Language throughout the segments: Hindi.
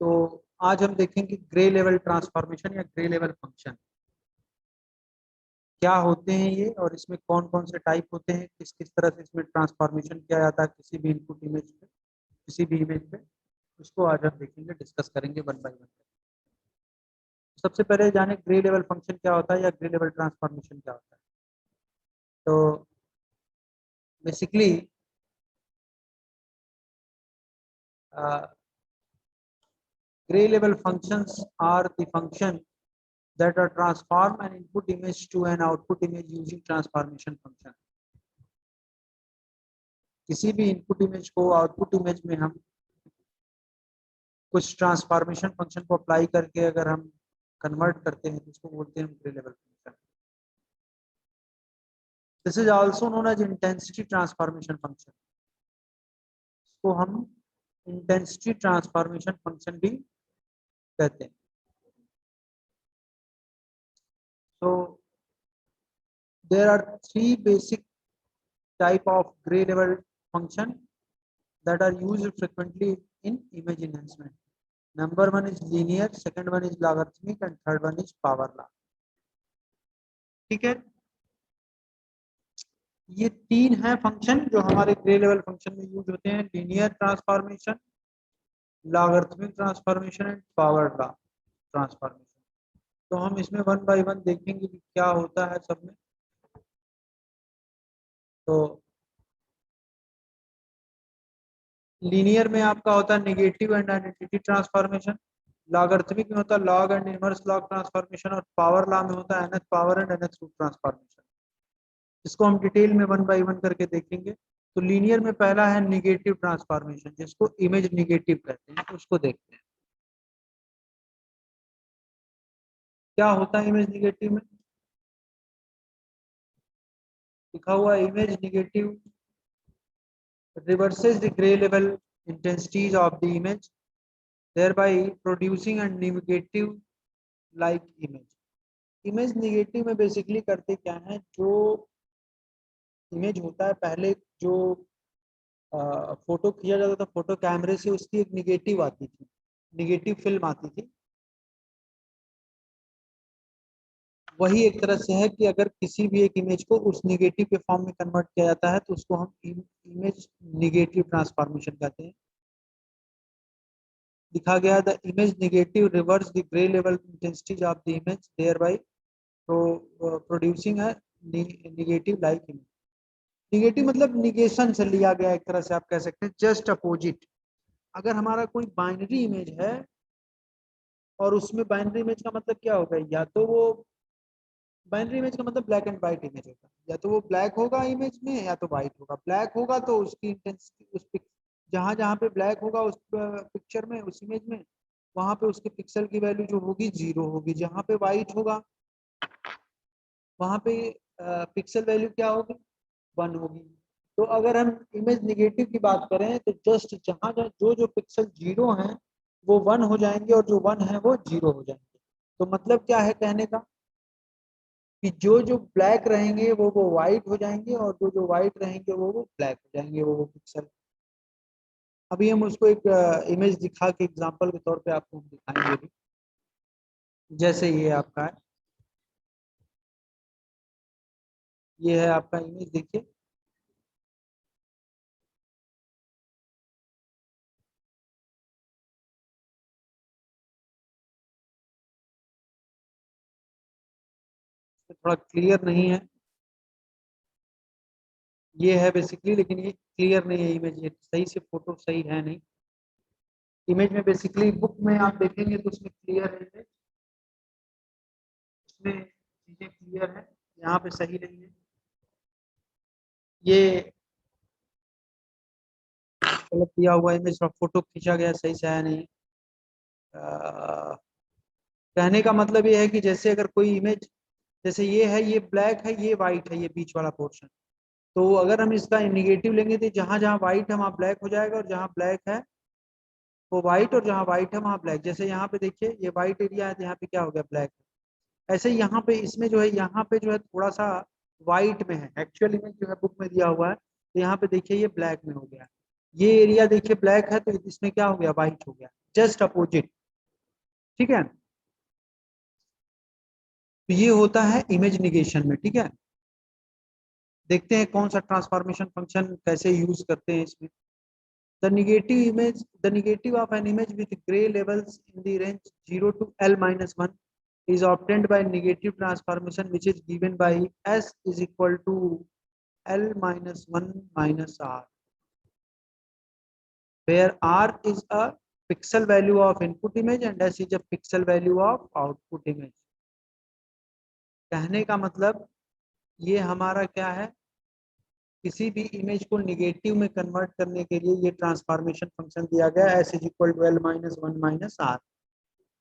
तो आज हम देखेंगे ग्रे लेवल ट्रांसफॉर्मेशन या ग्रे लेवल फंक्शन क्या होते हैं ये, और इसमें कौन कौन से टाइप होते हैं, किस किस तरह से इसमें ट्रांसफॉर्मेशन किया जाता है किसी भी इनपुट इमेज पे, किसी भी इमेज पे। उसको आज हम देखेंगे, डिस्कस करेंगे वन बाय वन। सबसे पहले जाने ग्रे लेवल फंक्शन क्या होता है या ग्रे लेवल ट्रांसफॉर्मेशन क्या होता है। तो basically gray level functions are the function that are transform an input image to an output image using transformation function। किसी भी इनपुट इमेज को आउटपुट इमेज में हम कुछ ट्रांसफॉर्मेशन फंक्शन को अप्लाई करके अगर हम कन्वर्ट करते हैं तो उसको बोलते हैं grey level function. This is also known as intensity transformation function. इसको हम इंटेंसिटी ट्रांसफॉर्मेशन फंक्शन भी कहते हैं। So there are three basic type of gray level function that are used frequently in image enhancement. Number one is linear, second one is logarithmic, and third one is power law। ठीक है, ये तीन है फंक्शन जो हमारे ग्रे लेवल फंक्शन में यूज होते हैं: linear transformation, logarithmic transformation and power law transformation. तो हम इसमें वन बाय वन देखेंगे कि क्या होता है सब में। तो लीनियर में आपका होता है negative and identity transformation, logarithmic में होता है log and inverse log transformation, और पावर लॉ में होता है nth power and nth root transformation. इसको हम डिटेल में वन बाय वन करके देखेंगे। तो लीनियर में पहला है नेगेटिव ट्रांसफॉर्मेशन, जिसको इमेज नेगेटिव कहते हैं, उसको देखते हैं क्या होता है। इमेज नेगेटिव में लिखा हुआ image negative reverses the gray level intensities of the image, thereby producing a negative like image। Image negative में बेसिकली करते क्या है, जो इमेज होता है पहले जो फोटो खींचा जाता था फोटो कैमरे से, उसकी एक नेगेटिव आती थी, नेगेटिव फिल्म आती थी। वही एक तरह से है कि अगर किसी भी एक इमेज को उस नेगेटिव के फॉर्म में कन्वर्ट किया जाता है तो उसको हम इमेज नेगेटिव ट्रांसफॉर्मेशन कहते हैं। लिखा गया the image negative reverse the grey level intensities of the image, thereby producing a negative like image. Negative मतलब निगेशन से लिया गया, एक तरह से आप कह सकते हैं जस्ट अपोजिट। अगर हमारा कोई बाइनरी इमेज है और उसमें बाइनरी इमेज का मतलब क्या होगा, या तो वो बाइनरी इमेज का मतलब ब्लैक एंड व्हाइट इमेज होगा, या तो वो ब्लैक होगा इमेज में या तो व्हाइट होगा। ब्लैक होगा तो उसकी इंटेंसिटी उस जहां जहां पे ब्लैक होगा उस पिक्चर में, उस इमेज में, वहां पे उसके पिक्सल की वैल्यू जो होगी 0 होगी। जहां पे व्हाइट होगा वहां पे पिक्सल वैल्यू क्या होगी, 1 होगी। तो अगर हम इमेज नेगेटिव की बात करें तो जस्ट जहां जहां जो जो पिक्सल 0 हैं वो 1 हो जाएंगे और जो 1 है वो 0 हो जाएंगे। तो मतलब क्या है कहने का कि जो जो ब्लैक रहेंगे वो व्हाइट हो जाएंगे, और जो जो व्हाइट रहेंगे वो ब्लैक हो जाएंगे, वो पिक्सल। अभी हम उसको एक इमेज दिखा के एग्जांपल के तौर पे आपको हम दिखाएंगे भी। जैसे ये आपका है, ये है आपका इमेज, देखिए थोड़ा क्लियर नहीं है, ये है बेसिकली, लेकिन ये क्लियर नहीं है इमेज, ये सही से फोटो सही है नहीं। इमेज में बेसिकली बुक में आप देखेंगे तो उसमें क्लियर है इमेज, उसमें चीजें क्लियर है, यहाँ पे सही नहीं है। ये गलत दिया हुआ इमेज, फोटो खींचा गया सही से आया नहीं। कहने का मतलब ये है कि जैसे अगर कोई इमेज, जैसे ये है, ये ब्लैक है, ये वाइट है, ये बीच वाला पोर्शन। तो अगर हम इसका निगेटिव लेंगे तो जहां जहां व्हाइट है वहां ब्लैक हो जाएगा, और जहां ब्लैक है वो व्हाइट, और जहां व्हाइट है वहां ब्लैक। जैसे यहाँ पे देखिए ये व्हाइट एरिया है तो यहाँ पे क्या हो गया, ब्लैक। ऐसे ही यहाँ पे इसमें जो है, यहाँ पे जो है थोड़ा सा व्हाइट में है, एक्चुअल इमेज जो है बुक में दिया हुआ है, तो यहाँ पे देखिए ये ब्लैक में हो गया। ये एरिया देखिए ब्लैक है, तो इसमें क्या हो गया, व्हाइट हो गया, जस्ट अपोजिट। ठीक है, तो ये होता है इमेज निगेशन में। ठीक है, देखते हैं कौन सा ट्रांसफॉर्मेशन फंक्शन कैसे यूज करते हैं इसमें। the negative of an image with gray levels in the range 0 to L minus 1 is obtained by negative transformation, which is given by S is equal to L minus 1 minus R, where R is a pixel value of input image and S is a pixel value of output image. कहने का मतलब ये हमारा क्या है, किसी भी इमेज को निगेटिव में कन्वर्ट करने के लिए ये ट्रांसफॉर्मेशन फंक्शन दिया गया है, S is equal to L minus 1 minus R।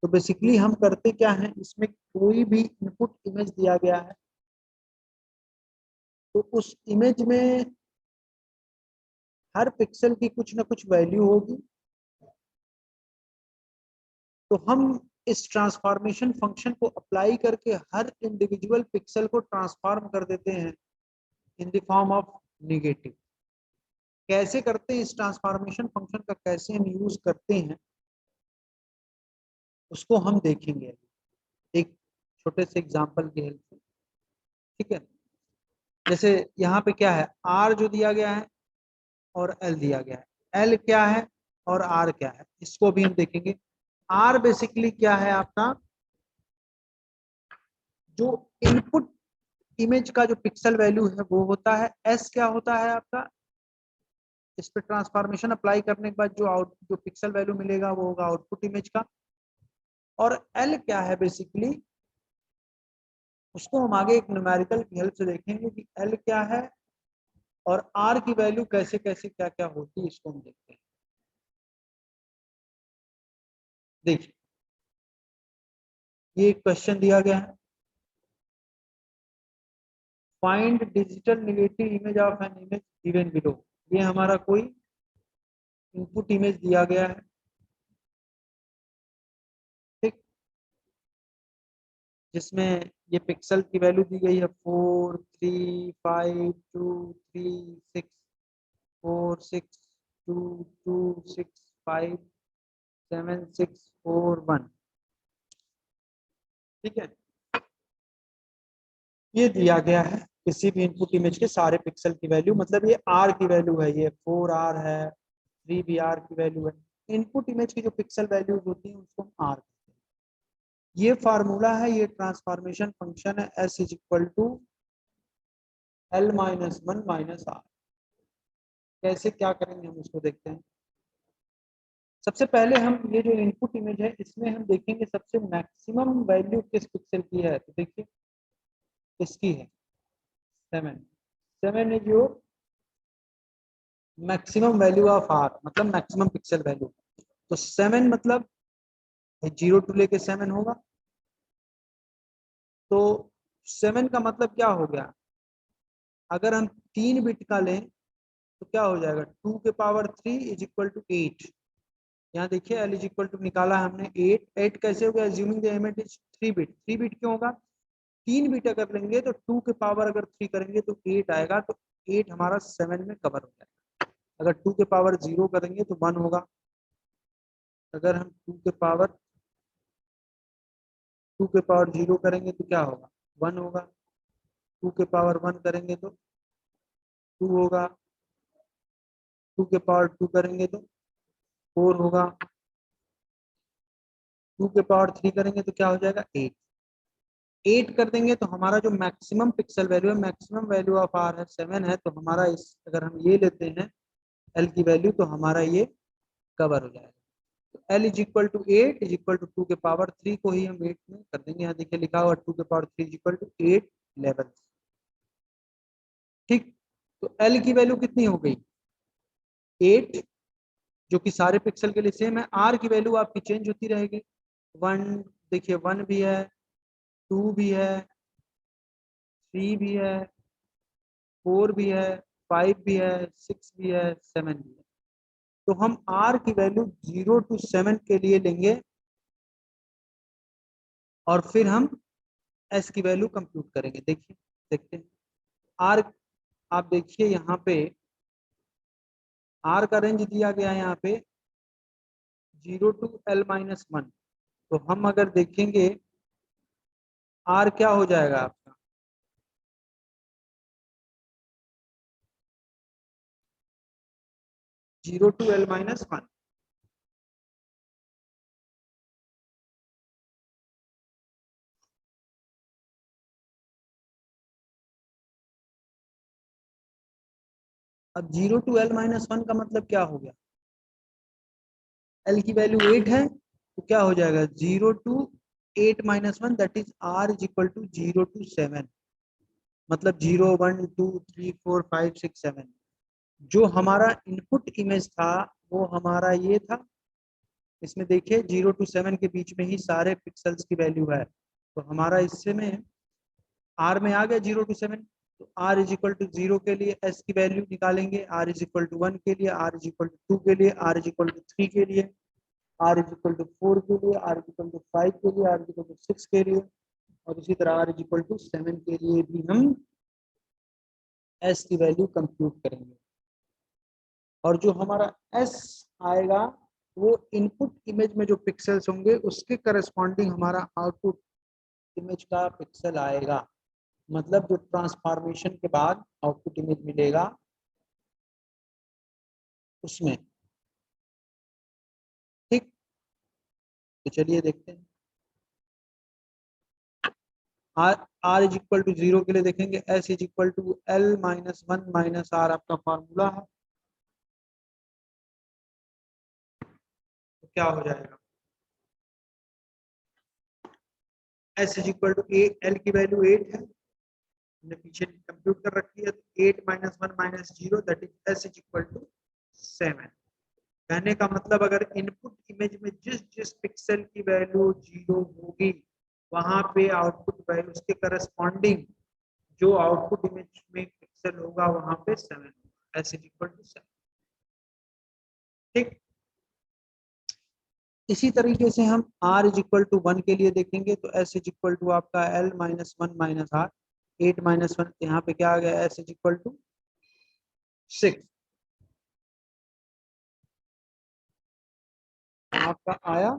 तो बेसिकली हम करते क्या है, इसमें कोई भी इनपुट इमेज दिया गया है, तो उस इमेज में हर पिक्सल की कुछ ना कुछ वैल्यू होगी, तो हम इस ट्रांसफॉर्मेशन फंक्शन को अप्लाई करके हर इंडिविजुअल पिक्सल को ट्रांसफॉर्म कर देते हैं in the form of negative. कैसे करते हैं इस ट्रांसफॉर्मेशन फंक्शन का, कैसे हम यूज करते हैं, उसको हम देखेंगे एक छोटे से एग्जांपल की हेल्प से। ठीक है, जैसे यहाँ पे क्या है, R जो दिया गया है और L दिया गया है, L क्या है और R क्या है, इसको भी हम देखेंगे। R बेसिकली क्या है आपका, जो इनपुट इमेज का जो पिक्सल वैल्यू है वो होता है। S क्या होता है आपका, इस पे ट्रांसफॉर्मेशन अप्लाई करने के बाद जो पिक्सल वैल्यू मिलेगा वो होगा आउटपुट इमेज का। और L क्या है बेसिकली, उसको हम आगे एक न्यूमेरिकल की हेल्प से देखेंगे कि L क्या है और R की वैल्यू कैसे कैसे क्या क्या होती है, इसको हम देखते हैं। देखिए, ये एक क्वेश्चन दिया गया है, find digital negative image of an image given below. ये हमारा कोई इनपुट इमेज दिया गया है। ठीक, जिसमें ये पिक्सल की वैल्यू दी गई है 4 3 5 2 3 6 4 6 2 2 6 5 7 6 4 1। ठीक है, ये दिया गया है किसी भी इनपुट इमेज के सारे पिक्सल की वैल्यू, मतलब ये R की वैल्यू है, ये 4R है, 3BR की वैल्यू है। इनपुट इमेज की जो पिक्सल वैल्यूज होती है उसको हम R कहते हैं। ये फार्मूला है, ये ट्रांसफॉर्मेशन फंक्शन है, S is equal to L minus 1 minus R। कैसे क्या करेंगे हम उसको देखते हैं। सबसे पहले हम ये जो इनपुट इमेज है इसमें हम देखेंगे सबसे मैक्सिमम वैल्यू किस पिक्सल की है, तो देखिए इसकी है 7। 7 is your maximum value of R, मतलब मैक्सिमम पिक्सल वैल्यू। तो 7 मतलब 0 टू लेके 7 होगा, तो 7 का मतलब क्या हो गया, अगर हम 3 बिट का लें तो क्या हो जाएगा, 2 के पावर 3 इज इक्वल टू 8। यहाँ देखिए L इज इक्वल टू निकाला हमने 8। 8 कैसे हो गया, assuming the image is 3 bit. 3 bit क्यों होगा, 3 बिट अगर लेंगे तो 2 के पावर अगर 3 करेंगे तो 8 आएगा, तो 8 हमारा 7 में कवर हो जाएगा। अगर 2 के पावर 0 करेंगे तो 1 होगा, अगर हम 2 के पावर 0 करेंगे तो क्या होगा, 1 होगा। 2 के पावर 1 करेंगे तो 2 होगा, 2 के पावर 2 करेंगे तो 4 होगा, 2 के पावर 3 करेंगे तो क्या हो जाएगा, 8। 8 कर देंगे तो हमारा जो मैक्सिमम पिक्सल वैल्यू है, मैक्सिमम वैल्यू ऑफ R है 7 है, तो हमारा इस अगर हम ये लेते हैं L की वैल्यू तो हमारा ये कवर हो जाएगा। तो L is equal to 8 is equal to 2 के पावर 3 को ही हम 8 में कर देंगे। यहाँ देखिए लिखा हुआ 2 के पावर 3 इज इक्वल टू 8 11। ठीक, तो L की वैल्यू कितनी हो गई, 8, जो कि सारे पिक्सल के लिए सेम है। R की वैल्यू आपकी चेंज होती रहेगी। 1 देखिए 1 भी है, 2 भी है, 3 भी है, 4 भी है, 5 भी है, 6 भी है, 7 भी है। तो हम R की वैल्यू 0 to 7 के लिए लेंगे और फिर हम S की वैल्यू कंप्यूट करेंगे। देखिए, देखते हैं R, आप देखिए यहाँ पे आर का रेंज दिया गया है यहाँ पे 0 to L-1। तो हम अगर देखेंगे आर क्या हो जाएगा आपका, जीरो टू L-1। अब 0 to L-1 का मतलब क्या हो गया, L की वैल्यू 8 है तो क्या हो जाएगा 0 to 8-1, that is R is equal to 0 to 7, मतलब 0 1 2 3 4 5 6 7। जो हमारा इनपुट इमेज था वो हमारा ये था, इसमें देखिए 0 to 7 के बीच में ही सारे पिक्सल्स की वैल्यू है, तो हमारा इससे में आर में आ गया 0 to 7। तो आर इज इक्वल टू 0 के लिए एस की वैल्यू निकालेंगे, आर इज इक्वल टू 1 के लिए, आर इज इक्वल टू 2 के लिए, आर इज इक्वल टू 3 के लिए, आर इज इक्वल टू 4 के लिए, आर इज इक्वल टू 5 के लिए, आर इज इक्वल टू 6 के लिए, और इसी तरह आर इज इक्वल टू 7 के लिए भी हम एस की वैल्यू कंप्यूट करेंगे। और जो हमारा एस आएगा वो इनपुट इमेज में जो पिक्सल्स होंगे उसके करस्पॉन्डिंग हमारा आउटपुट इमेज का पिक्सल आएगा, मतलब जो ट्रांसफॉर्मेशन के बाद आउटपुट इमेज मिलेगा उसमें। ठीक, तो चलिए देखते हैं। R R is equal to 0 के लिए देखेंगे S is equal to L-1 - R आपका फार्मूला है, तो क्या हो जाएगा S is equal to A, L की वैल्यू 8 है, हमने पीछे कंप्यूट कर रखी है, तो 8-1 - 0 that is S is equal to 7। कहने का मतलब अगर इनपुट इमेज में जिस जिस पिक्सल की वैल्यू 0 होगी वहां पे आउटपुट वैल्यू उसके करस्पॉन्डिंग जो आउटपुट इमेज में पिक्सल होगा वहां पे 7 होगा, एस इज इक्वल टू 7। ठीक, इसी तरीके से हम r इज इक्वल टू 1 के लिए देखेंगे, तो s इज इक्वल टू आपका L-1 - R, 8-1 यहाँ पे क्या आ गया, s इज इक्वल टू 6 आपका आया,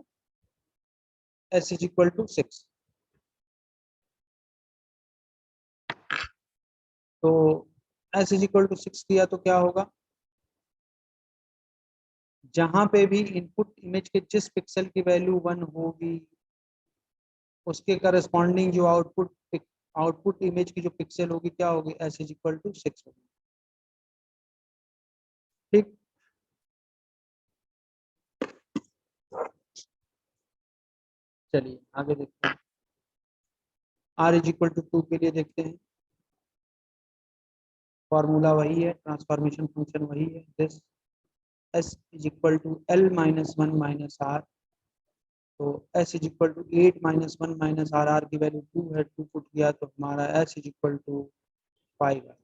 s इज इक्वल टू 6। तो s इज इक्वल टू 6 किया तो क्या होगा, जहां पे भी इनपुट इमेज के जिस पिक्सल की वैल्यू 1 होगी उसके करस्पॉन्डिंग जो आउटपुट इमेज की जो पिक्सल होगी क्या होगी, एस इज इक्वल टू 6 होगी। ठीक, चलिए आगे देखते हैं। आर इज इक्वल टू 2 के लिए देखते हैं, फॉर्मूला वही है, ट्रांसफॉर्मेशन फंक्शन वही है, this S is equal to L-1 - R। तो S is equal to 8-1 - R की वैल्यू 2 है, 2 पुट किया तो हमारा एस इज इक्वल टू 5 है।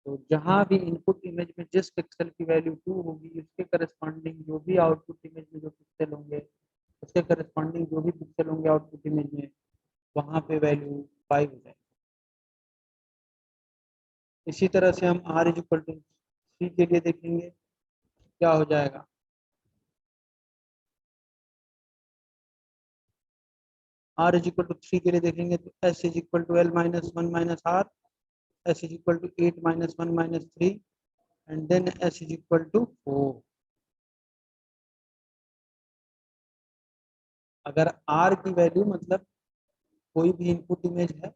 तो जहां भी इनपुट इमेज में जिस पिक्सल की वैल्यू 2 होगी उसके करस्पॉन्डिंग जो भी आउटपुट इमेज में जो पिक्सल होंगे उसके करस्पॉन्डिंग जो भी पिक्सल होंगे आउटपुट इमेज में वहां पे वैल्यू 5 हो जाएगी। इसी तरह से हम r इज इक्वल टू 3 के लिए देखेंगे क्या हो जाएगा, r इज इक्वल टू 3 के लिए देखेंगे तो s is equal to L-1 - R, s is equal to 8-1 - 3 and then s is equal to 4। अगर r की वैल्यू मतलब कोई भी इनपुट इमेज है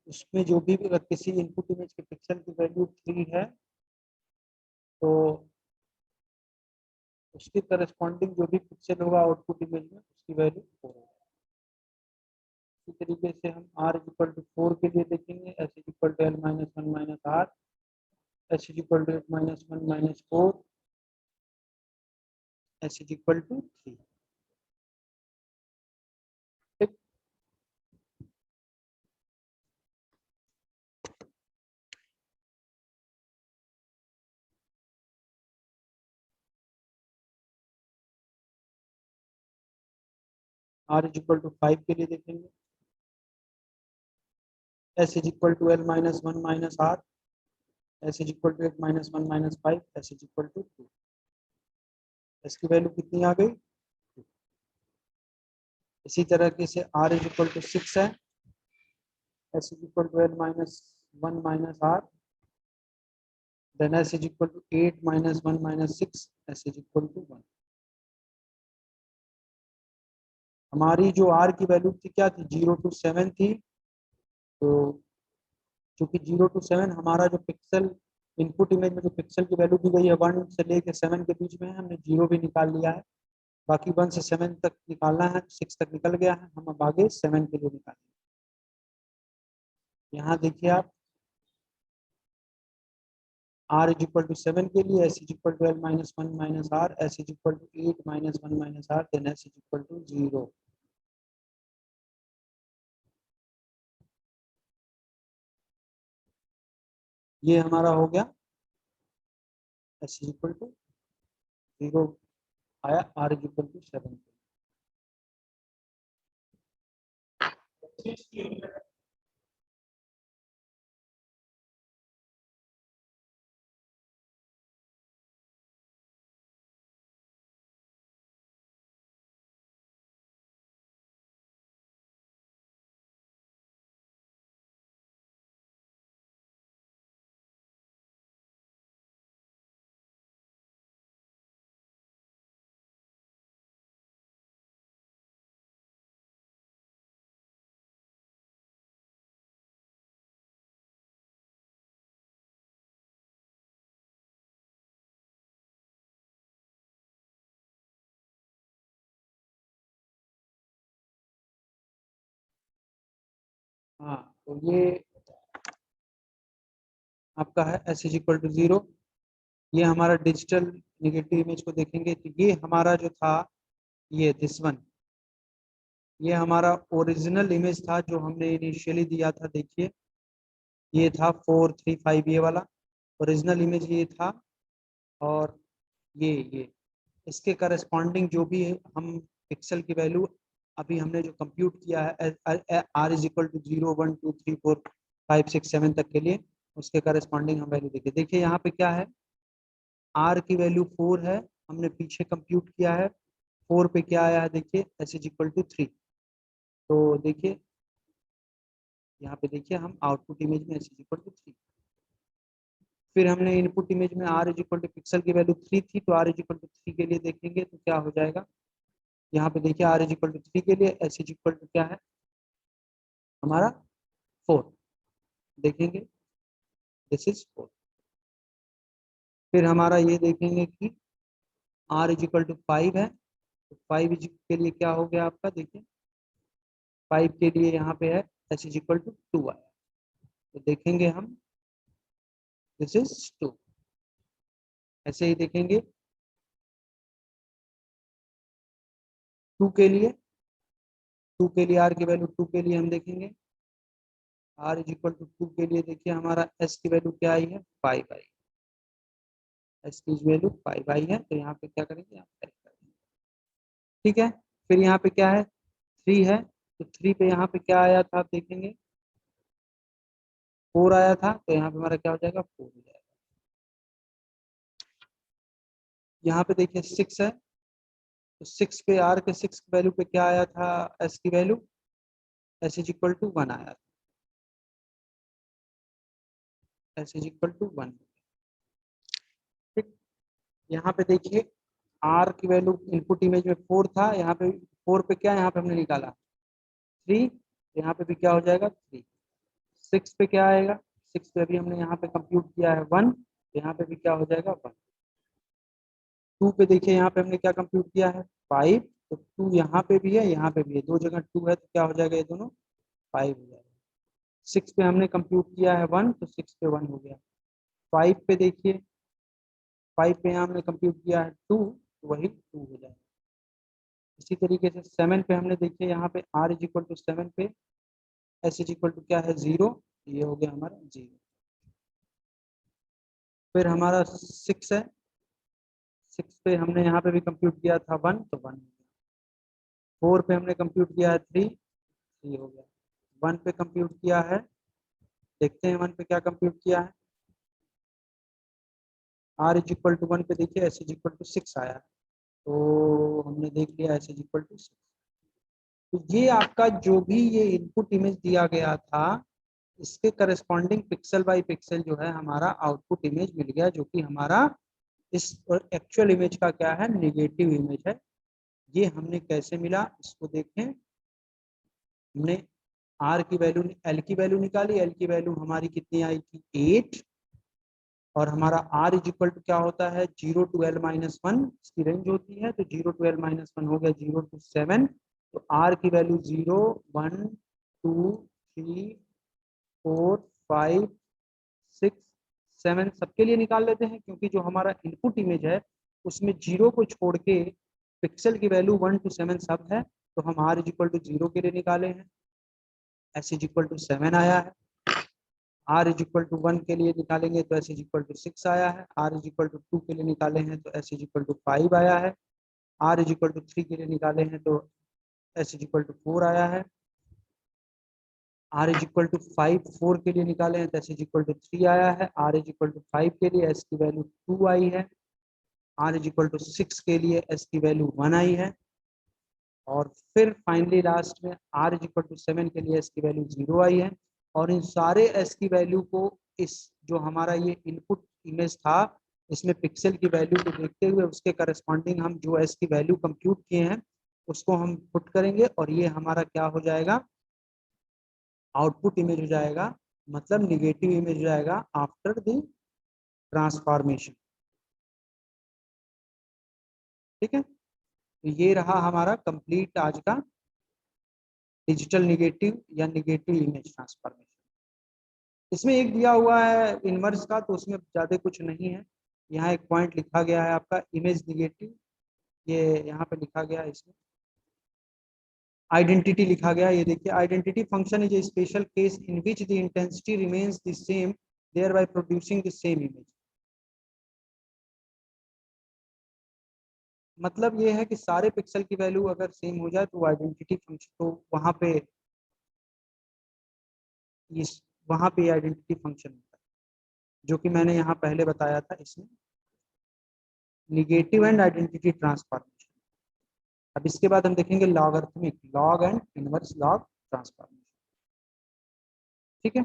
उसमें जो भी अगर किसी इनपुट इमेज के पिक्सल की वैल्यू 3 है तो उसके करस्पॉन्डिंग जो भी पिक्सल होगा आउटपुट इमेज में उसकी वैल्यू 4 होगा। इसी तरीके से हम r इज इक्वल टू 4 के लिए देखेंगे, s is equal to L-1 - R, s is equal to 8-1 - 4, s is equal to 3। ठीक, r इज इक्वल टू 5 के लिए देखेंगे, s is equal to L-1 - R, S is equal to 8 minus 1 minus 5, S is equal to 2। S की वैल्यू कितनी आ गई? 2। इसी तरह से आर इज इक्वल टू 6 है, S is equal to L minus 1 minus R, then S is equal to 8 minus 1 minus 6, S is equal to 1। हमारी जो आर की वैल्यू थी क्या थी? 0 to 7 थी। तो चूंकि 0 to 7 हमारा जो पिक्सल इनपुट इमेज में जो पिक्सल की वैल्यू दी गई है 1 से लेकर 7 के बीच में है, हमने 0 भी निकाल लिया है। बाकी 1 से 7 तक निकालना है, 6 तक निकल गया है, हम अब आगे 7 के लिए निकालेंगे। यहाँ देखिए आप, r इज इक्वल टू 7 के लिए s is equal to l minus 1 minus R, s is equal to 8 minus 1 minus R, then s is equal to 0। ये हमारा हो गया, s इज इक्वल टू 0 आया, r इज इक्वल टू 7। हाँ, तो ये आपका है s इज इक्वल टू 0। ये हमारा डिजिटल निगेटिव इमेज को देखेंगे तो ये हमारा जो था, ये दिस वन, ये हमारा ओरिजिनल इमेज था जो हमने इनिशियली दिया था। देखिए ये था 435, ये वाला ओरिजिनल इमेज ये था। और ये इसके करस्पॉन्डिंग जो भी है हम पिक्सल की वैल्यू अभी हमने जो कंप्यूट किया है आर इज इक्वल टू 0 1 2 3 4 5 6 7 तक के लिए, उसके करस्पॉन्डिंग हम वैल्यू देखिए। देखिए यहाँ पे क्या है, आर की वैल्यू 4 है, हमने पीछे कंप्यूट किया है। 4 पे क्या आया है? देखिए एस इज इक्वल टू 3। तो देखिए यहाँ पे देखिए हम आउटपुट इमेज में एस इज इक्वल टू 3। फिर हमने इनपुट इमेज में R is equal to pixel की वैल्यू 3 थी, तो आर इज इक्वल टू 3 के लिए देखेंगे तो क्या हो जाएगा। यहाँ पे देखिए आर इज इक्वल टू 3 के लिए एस इज इक्वल टू क्या है हमारा 4। देखेंगे दिस इज 4। फिर हमारा ये देखेंगे कि आर इज इक्वल टू 5 है, तो 5 के लिए क्या हो गया आपका? देखिए 5 के लिए यहाँ पे है एस इज इक्वल टू 2 आया, तो देखेंगे हम दिस इज 2। ऐसे ही देखेंगे 2 के लिए, 2 के लिए आर की वैल्यू 2 के लिए हम देखेंगे आर इज इक्वल टू 2 के लिए। देखिए हमारा एस की वैल्यू क्या आई है? 5 आई। एस की वैल्यू 5 आई है, तो यहाँ पे क्या करेंगे? यहाँ पे करेंगे, ठीक है। फिर यहाँ पे क्या है? 3 है, तो 3 पे यहाँ पे क्या आया था? आप देखेंगे 4 आया था, तो यहाँ पे हमारा क्या हो जाएगा? 4 हो जाएगा। यहाँ पे देखिए 6 है, तो 6 पे आर के 6 वैल्यू पे क्या आया था? एस की value S is equal to 1 आया था, एस इज इक्वल टू 1। ठीक, यहाँ पे देखिए आर की वैल्यू इनपुट इमेज में 4 था, यहाँ पे 4 पे क्या यहाँ पे हमने निकाला 3, यहाँ पे भी क्या हो जाएगा 3। 6 पे क्या आएगा? 6 पे अभी हमने यहाँ पे कंप्यूट किया है 1, यहाँ पे भी क्या हो जाएगा 1। 2 पे देखिए यहाँ पे हमने क्या कंप्यूट किया है 5, तो 2 यहाँ पे भी है यहाँ पे भी है, दो जगह 2 है, तो क्या हो जाएगा? ये दोनों 5 हो जाएगा। 6 पे हमने कंप्यूट किया है 1, तो 6 पे 1 हो गया। 5 पे देखिए 5 पे यहाँ हमने कंप्यूट किया है 2, तो वही 2 हो जाएगा। इसी तरीके से 7 पे हमने देखिए यहाँ पे आर इज इक्वल टू 7 पे एस इज इक्वल टू क्या है 0, ये हो गया हमारा 0। फिर हमारा 6 है, 6 पे हमने यहाँ पे भी कंप्यूट किया था 1, तो 1 हो गया। 4 पे हमने कंप्यूट किया है 3, 3 हो गया। 1 पे कंप्यूट किया है, देखते हैं 1 पे क्या कंप्यूट किया है r इज इक्वल टू 1 पे देखिए s इज इक्वल टू 6 आया, तो हमने देख लिया s इज इक्वल टू 6। तो ये आपका जो भी ये इनपुट इमेज दिया गया था, इसके करस्पॉन्डिंग पिक्सल बाय पिक्सल जो है हमारा आउटपुट इमेज मिल गया, जो कि हमारा इस एक्चुअल इमेज का क्या है, नेगेटिव इमेज है। ये हमने कैसे मिला इसको देखें। हमने आर की वैल्यू, एल की वैल्यू निकाली, एल की वैल्यू हमारी कितनी आई थी 8, और हमारा आर इज इक्वल टू क्या होता है 0 टू एल माइनस 1 इसकी रेंज होती है, तो 0 टू एल माइनस 1 हो गया 0 टू 7, तो आर की वैल्यू 0 1 2 3 4 5 6 7 सबके लिए निकाल लेते हैं, क्योंकि जो हमारा इनपुट इमेज है उसमें 0 को छोड़ के पिक्सल की वैल्यू 1 टू 7 सब है, तो हम आर इज इक्वल टू 0 के लिए निकाले हैं, एस इज इक्वल टू 7 आया है। आर इज इक्वल टू 1 के लिए निकालेंगे तो एस इज इक्वल टू 6 आया है, आर इज इक्वल टू 2 के लिए निकाले हैं तो एस इज इक्वल टू 5 आया है, आर इज इक्वल टू 3 के लिए निकाले हैं तो एस इज इक्वल टू 4 आया है, आर इज इक्वल टू 5 4 के लिए निकाले हैं तो एस इज इक्वल टू 3 आया है, आर इज इक्वल टू 5 के लिए एस की वैल्यू 2 आई है, आर इज इक्वल टू 6 के लिए एस की वैल्यू 1 आई है, और फिर फाइनली लास्ट में आर इज इक्वल टू 7 के लिए एस की वैल्यू 0 आई है। और इन सारे एस की वैल्यू को इस जो हमारा ये इनपुट इमेज था इसमें पिक्सल की वैल्यू को देखते हुए उसके करस्पॉन्डिंग हम जो एस की वैल्यू कंप्यूट किए हैं उसको हम पुट करेंगे, और ये हमारा क्या हो जाएगा, आउटपुट इमेज हो जाएगा, मतलब निगेटिव इमेज हो जाएगा आफ्टर द ट्रांसफॉर्मेशन। ठीक है, तो ये रहा हमारा कंप्लीट आज का डिजिटल निगेटिव या निगेटिव इमेज ट्रांसफॉर्मेशन। इसमें एक दिया हुआ है इनवर्स का, तो उसमें ज़्यादा कुछ नहीं है। यहाँ एक पॉइंट लिखा गया है आपका इमेज निगेटिव, ये यहाँ पे लिखा गया है, इसमें आइडेंटिटी लिखा गया है, ये देखिए identity function is a special case in which the intensity remains the same thereby producing the same image. मतलब ये है कि सारे पिक्सल की वैल्यू अगर सेम हो जाए तो आइडेंटिटी फंक्शन, तो वहाँ पे इस वहाँ पे आइडेंटिटी फंक्शन होता है, जो कि मैंने यहाँ पहले बताया था इसमें निगेटिव एंड आइडेंटिटी ट्रांसफॉर्मेशन। अब इसके बाद हम देखेंगे logarithmic, log and inverse log transformation. ठीक है,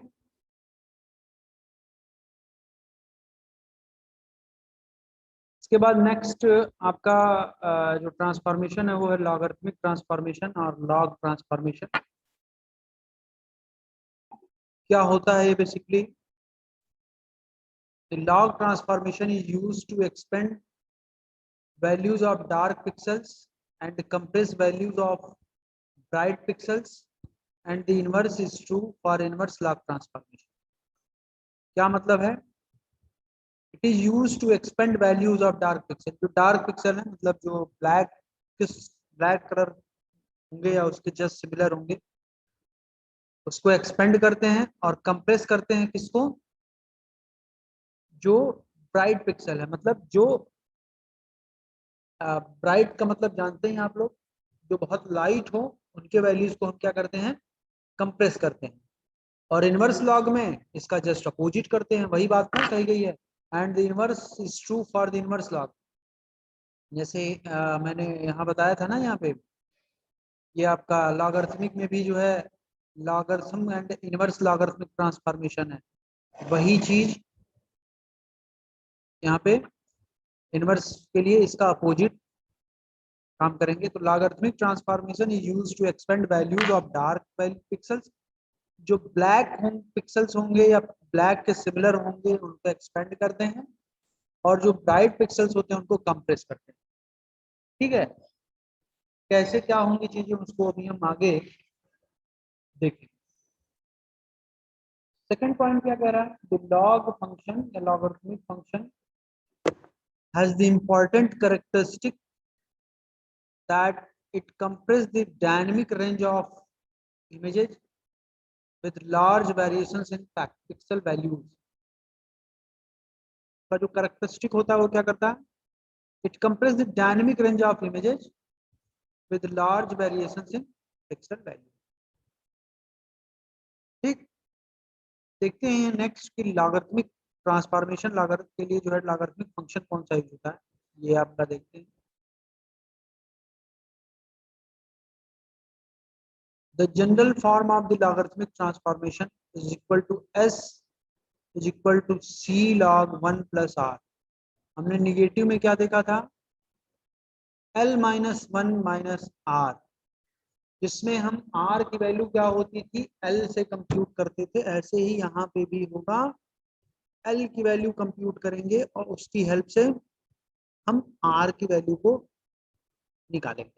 इसके बाद नेक्स्ट आपका जो ट्रांसफॉर्मेशन है वो है लॉगरिथमिक ट्रांसफॉर्मेशन और लॉग ट्रांसफॉर्मेशन। क्या होता है ये basically, log transformation is used to expand values of dark pixels and compress values of bright pixels, and the inverse is true for inverse log transformation। क्या मतलब है, it is use to expand values of dark pixel, जो डार्क पिक्सल है मतलब जो ब्लैक, किस ब्लैक कलर होंगे या उसके जस्ट सिमिलर होंगे, उसको एक्सपेंड करते हैं और कंप्रेस करते हैं किसको, जो ब्राइट पिक्सल है, मतलब जो ब्राइट का मतलब जानते हैं आप लोग, जो बहुत लाइट हो उनके वैल्यूज को हम क्या करते हैं, कंप्रेस करते हैं, और इनवर्स लॉग में इसका जस्ट अपोजिट करते हैं, वही बात ना कही गई है, and the inverse is true for the inverse log. जैसे मैंने यहाँ बताया था ना, यहाँ पे ये आपका लॉगरिथमिक में भी जो है logarithm and inverse logarithmic transformation है, वही चीज यहाँ पे इनवर्स के लिए इसका अपोजिट काम करेंगे। तो logarithmic transformation is used to expand values of dark pixels, जो ब्लैक पिक्सेल्स होंगे या ब्लैक के सिमिलर होंगे उनको एक्सपेंड करते हैं, और जो ब्राइट पिक्सेल्स होते हैं उनको कंप्रेस करते हैं। ठीक है, कैसे क्या होंगी चीजें उसको अभी हम आगे देखें। सेकंड पॉइंट क्या कह रहा है, द लॉग फंक्शन या logarithmic function has the important characteristic that it compress the dynamic range of images with large variations in pixel values। का जो कैरेक्टरिस्टिक होता है वो क्या करता है, it compress the dynamic range of images with large variations in pixel value। ठीक, देखते हैं नेक्स्ट की लॉगरिथमिक ट्रांसफॉर्मेशन लॉगरिथम के लिए जो है लॉगरिथमिक फंक्शन कौन सा यूज होता है, ये आपका देखते हैं। The general form of the logarithmic transformation is equal to s is equal to c log 1 plus r। हमने निगेटिव में क्या देखा था, l माइनस 1 माइनस r, जिसमें हम r की वैल्यू क्या होती थी, l से कंप्यूट करते थे। ऐसे ही यहाँ पे भी होगा, l की वैल्यू कंप्यूट करेंगे और उसकी हेल्प से हम r की वैल्यू को निकालेंगे,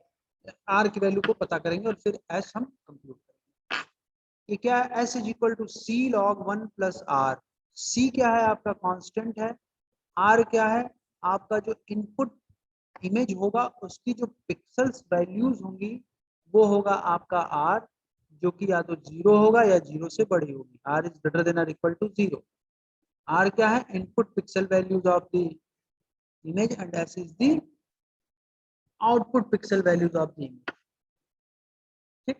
r की वैल्यू को पता करेंगे और फिर s हम कंप्यूट करेंगे। ये क्या है, s is equal to C log 1 plus r। c क्या है, आपका कांस्टेंट है। r क्या है, आपका जो इनपुट इमेज होगा उसकी जो पिक्सल्स वैल्यूज होंगी वो होगा आपका r, जो कि या तो 0 होगा या 0 से बड़ी होगी। r इज ग्रेटर देन और इक्वल टू 0। r क्या है, input pixel values of the image and s is the output pixel values of the image. ठीक,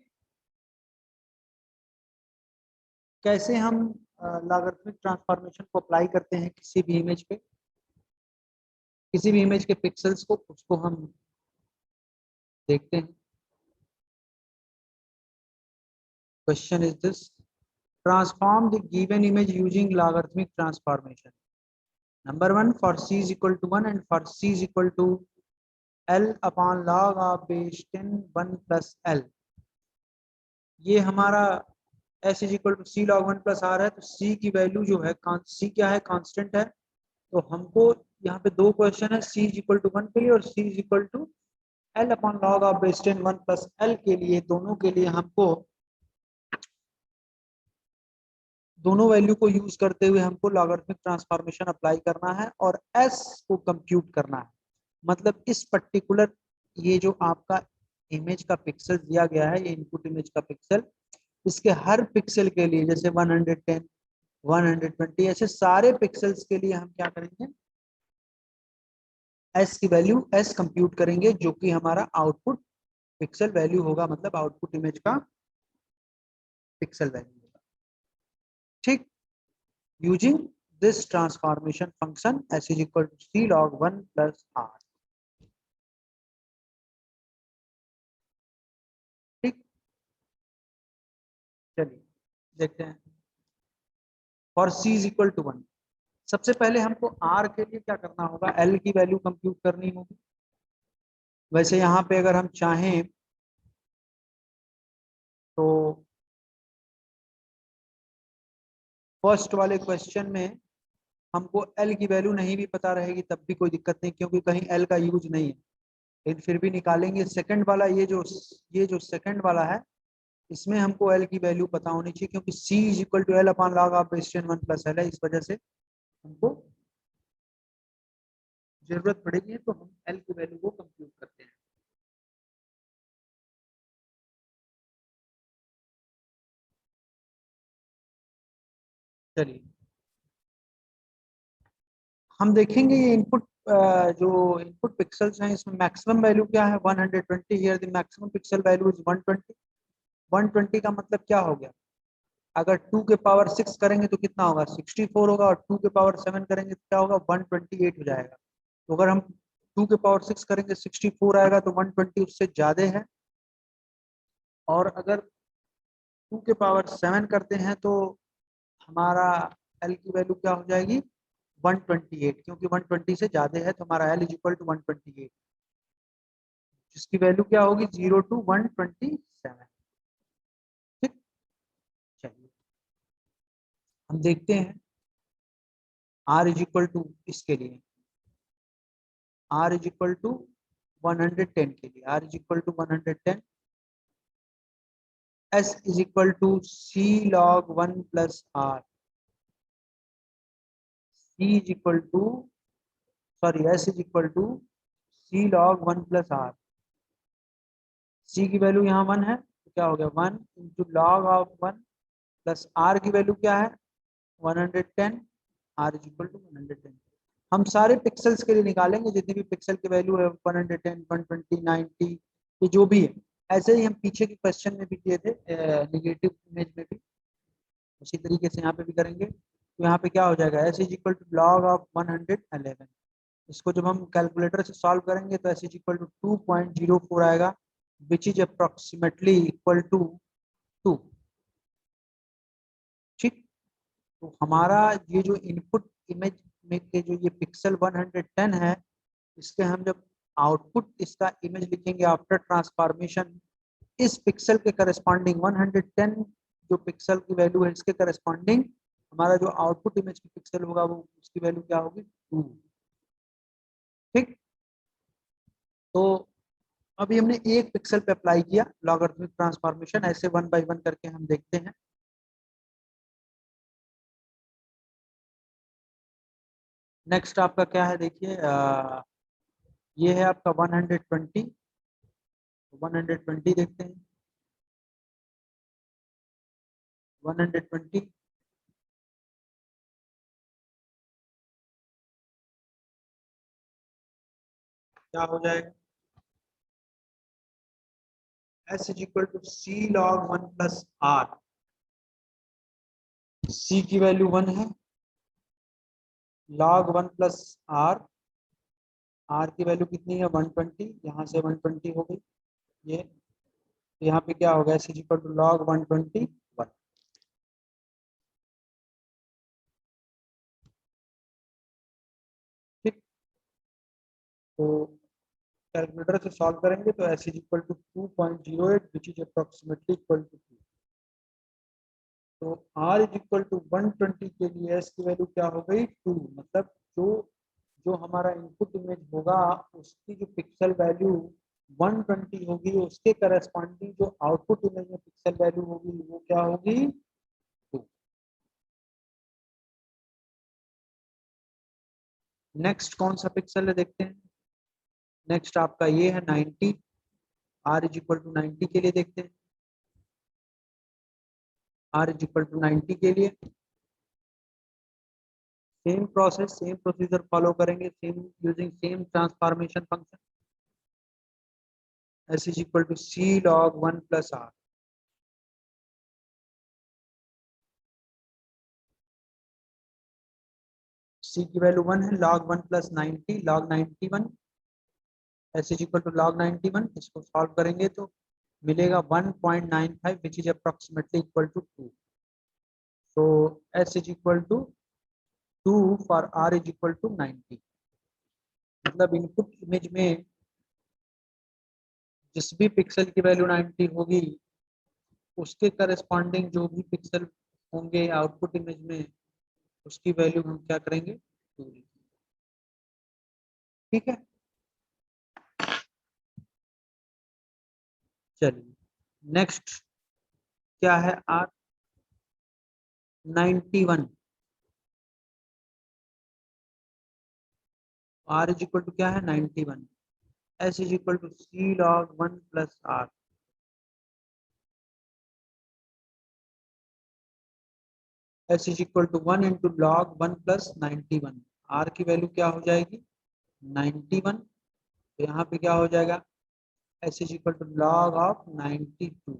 कैसे हम लॉगरिथमिक ट्रांसफॉर्मेशन को अप्लाई करते हैं किसी भी इमेज पे, किसी भी इमेज के पिक्सल्स को, उसको हम देखते हैं। Question is this, transform the given image using logarithmic transformation. Number 1, for c is equal to 1 and for c is equal to l upon log of base 10 1 plus l। ये हमारा s is equal to c log 1 plus r है, तो c की वैल्यू जो है, c क्या है, कांस्टेंट है। तो हमको यहाँ पे दो क्वेश्चन है, c is equal to 1 के लिए और c is equal to l upon log of base 10 1 plus l के लिए। दोनों के लिए हमको दोनों वैल्यू को यूज करते हुए हमको लॉगरिथमिक ट्रांसफॉर्मेशन अप्लाई करना है और s को कंप्यूट करना है। मतलब इस पर्टिकुलर, ये जो आपका इमेज का पिक्सल दिया गया है, ये इनपुट इमेज का पिक्सल, इसके हर पिक्सल के लिए, जैसे 110 120 ऐसे सारे पिक्सल्स के लिए हम क्या करेंगे, s की वैल्यू s कंप्यूट करेंगे, जो कि हमारा आउटपुट पिक्सल वैल्यू होगा, मतलब आउटपुट इमेज का पिक्सल वैल्यू होगा। ठीक, using this transformation function s is equal to c log 1 plus r। ठीक, चलिए देखते हैं। For c is equal to 1, सबसे पहले हमको r के लिए क्या करना होगा, l की वैल्यू कंप्यूट करनी होगी। वैसे यहाँ पे अगर हम चाहें तो फर्स्ट वाले क्वेश्चन में हमको l की वैल्यू नहीं भी पता रहेगी तब भी कोई दिक्कत नहीं, क्योंकि कहीं l का यूज नहीं है, लेकिन फिर भी निकालेंगे। सेकंड वाला, ये जो सेकंड वाला है, इसमें हमको l की वैल्यू पता होनी चाहिए, क्योंकि c is equal to l upon log of base 10 1 plus l है। इस वजह से हमको जरूरत पड़ेगी, तो हम l की वैल्यू को कंप्यूट करते हैं। चलिए हम देखेंगे ये इनपुट, जो इनपुट पिक्सल्स हैं, इसमें मैक्सिमम वैल्यू क्या है, 120। Here the maximum pixel value is 120। 120 का मतलब क्या हो गया, अगर 2 के पावर 6 करेंगे तो कितना होगा, 64 होगा, और 2 के पावर 7 करेंगे तो क्या होगा, 128 हो जाएगा। तो अगर हम 2 के पावर 6 करेंगे 64 आएगा, तो 120 उससे ज्यादा है। और अगर 2 के पावर 7 करते हैं तो हमारा एल की वैल्यू क्या हो जाएगी, 128, क्योंकि 120 से ज्यादा है, तो हमारा एल इज इक्वल टू 128, जिसकी वैल्यू क्या होगी, 0 to 127। ठीक, चलिए हम देखते हैं आर इज इक्वल टू, इसके लिए आर इज इक्वल टू 110 के लिए, R is equal to 110, S is equal to C log 1 plus R, C is equal to, sorry, S is equal to C log 1 plus R. C की वैल्यू यहाँ 1 है, तो क्या हो गया, 1 into log of 1 plus R की वैल्यू क्या है, 110, आर इज इक्वल टू 110। हम सारे पिक्सल्स के लिए निकालेंगे, जितने भी पिक्सल की वैल्यू है, 110 120 90, ये जो भी है। ऐसे ही हम पीछे के क्वेश्चन में भी किए थे, निगेटिव इमेज में भी, उसी तरीके से यहाँ पे भी करेंगे। तो यहाँ पे क्या हो जाएगा, S is equal to log of 111। इसको जब हम कैलकुलेटर से सॉल्व करेंगे तो एस इज इक्वल टू 2.04 आएगा, which is approximately equal to 2। ठीक, तो हमारा ये जो इनपुट इमेज में के जो ये पिक्सल 110 है, इसके हम जब आउटपुट इसका इमेज लिखेंगे आफ्टर ट्रांसफॉर्मेशन, इस पिक्सल के करस्पॉन्डिंग 110 जो पिक्सल की वैल्यू है इसके करस्पॉन्डिंग हमारा जो आउटपुट इमेज की पिक्सल होगा वो उसकी वैल्यू क्या होगी, 2। ठीक, तो अभी हमने एक पिक्सल पे अप्लाई किया लॉगरिथमिक ट्रांसफॉर्मेशन, ऐसे वन बाय वन करके हम देखते हैं। नेक्स्ट आपका क्या है, देखिए ये है आपका 120 देखते हैं। 120 क्या हो जाएगा, S is equal to C log 1 plus R. C की वैल्यू 1 है, लॉग 1 प्लस आर, आर की वैल्यू कितनी है 120, यहाँ से 120 हो गई ये, यहाँ पे क्या होगा, S is equal to log 121। ठीक, तो कैलकुलेटर से सॉल्व करेंगे तो S is equal to 2.08 which is approximately equal to 2। तो आर इज इक्वल टू 120 के लिए एस की वैल्यू क्या हो गई, 2। मतलब जो जो हमारा इनपुट इमेज होगा उसकी जो पिक्सल वैल्यू 120 होगी, उसके करस्पॉन्डिंग जो आउटपुट इमेज में पिक्सल वैल्यू होगी वो क्या होगी, 2। नेक्स्ट कौन सा पिक्सल है देखते हैं। नेक्स्ट आपका ये है 90, आर इज इक्वल टू 90 के लिए देखते हैं। आर इज इक्वल टू 90 के लिए same process, same procedure follow करेंगे, same using same transformation function, S is equal to C log 1 plus R. C की वैल्यू 1 है, log 1 plus 90, log 91, S is equal to log 91। इसको सॉल्व करेंगे तो मिलेगा 1.95 which is approximately equal to 2। So S is equal to 2 for R is equal to 90। मतलब इनपुट इमेज में जिस भी पिक्सल की वैल्यू 90 होगी उसके करस्पॉन्डिंग जो भी पिक्सल होंगे आउटपुट इमेज में उसकी वैल्यू हम क्या करेंगे, 2। ठीक है, चलिए नेक्स्ट क्या है, R 91। R is equal to क्या है 91, S is equal to C log 1 plus R. S is equal to 1 into log 1 plus 91। R की वैल्यू क्या हो जाएगी 91, तो यहाँ पे क्या हो जाएगा, S is equal to log of 92।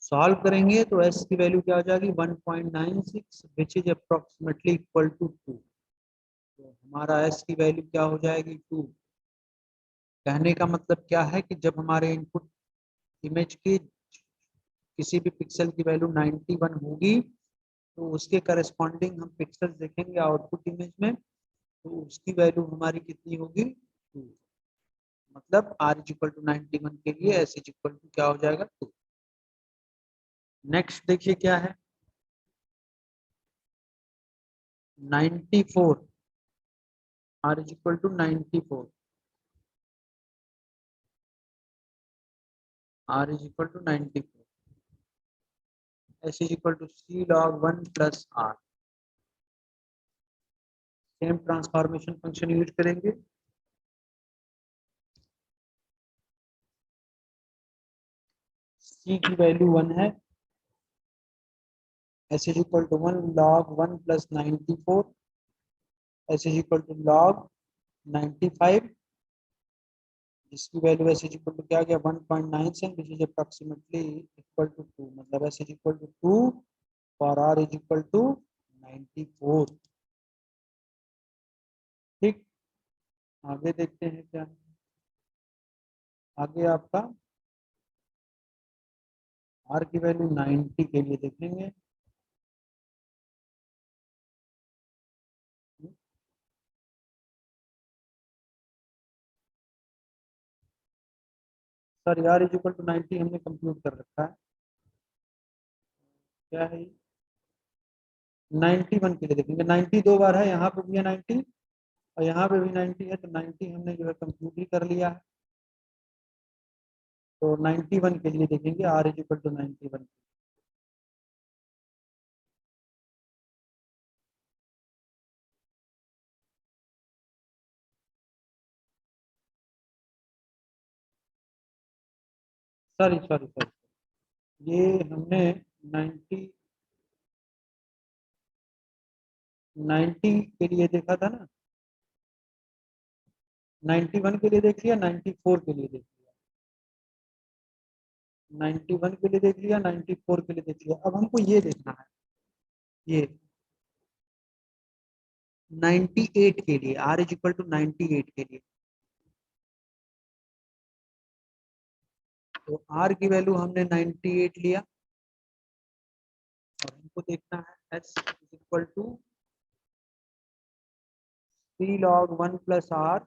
Solve करेंगे तो एस की वैल्यू क्या हो जाएगी 1.96 which is approximately equal to 2। तो हमारा एस की वैल्यू क्या हो जाएगी 2। कहने का मतलब क्या है कि जब हमारे इनपुट इमेज की किसी भी पिक्सल की वैल्यू 91 होगी तो उसके करस्पॉन्डिंग हम पिक्सल देखेंगे आउटपुट इमेज में तो उसकी वैल्यू हमारी कितनी होगी 2। मतलब आर इज इक्वल टू 91 के लिए एस इज इक्वल टू क्या हो जाएगा 2। नेक्स्ट देखिए क्या है 94, R is equal to 94, R is equal to 94, S is equal to C log 1 plus R. Same transformation function use करेंगे, सी की वैल्यू 1 है, S is equal to 1 log 1 plus 94, S is equal to log 95, जिसकी वैल्यू एस इज इक्वल टू क्या गया 1.97 which is approximately equal to 2, मतलब S is equal to 2 for R is equal to 94। ठीक, आगे देखते हैं क्या आगे आपका आर की वैल्यू 90 के लिए देखेंगे। Sir R is equal to 90 हमने कंप्यूट कर रखा है, क्या है 91 के लिए देखेंगे। 90 दो बार है, यहाँ पे भी है 90 और यहाँ पे भी 90 है, तो 90 हमने जो है कंप्यूट ही कर लिया है। तो 91 के लिए देखेंगे R is equal to 91। Sorry sorry sorry, ये हमने 90 90 के लिए देखा था ना, 91 के लिए देख लिया, 94 के लिए देख लिया, 91 के लिए देख लिया, 94 के लिए देख लिया। अब हमको ये देखना है, ये 98 के लिए आर इज इक्वल टू 98 के लिए। तो आर की वैल्यू हमने 98 लिया और हमको देखना है S is equal to C log 1 plus R,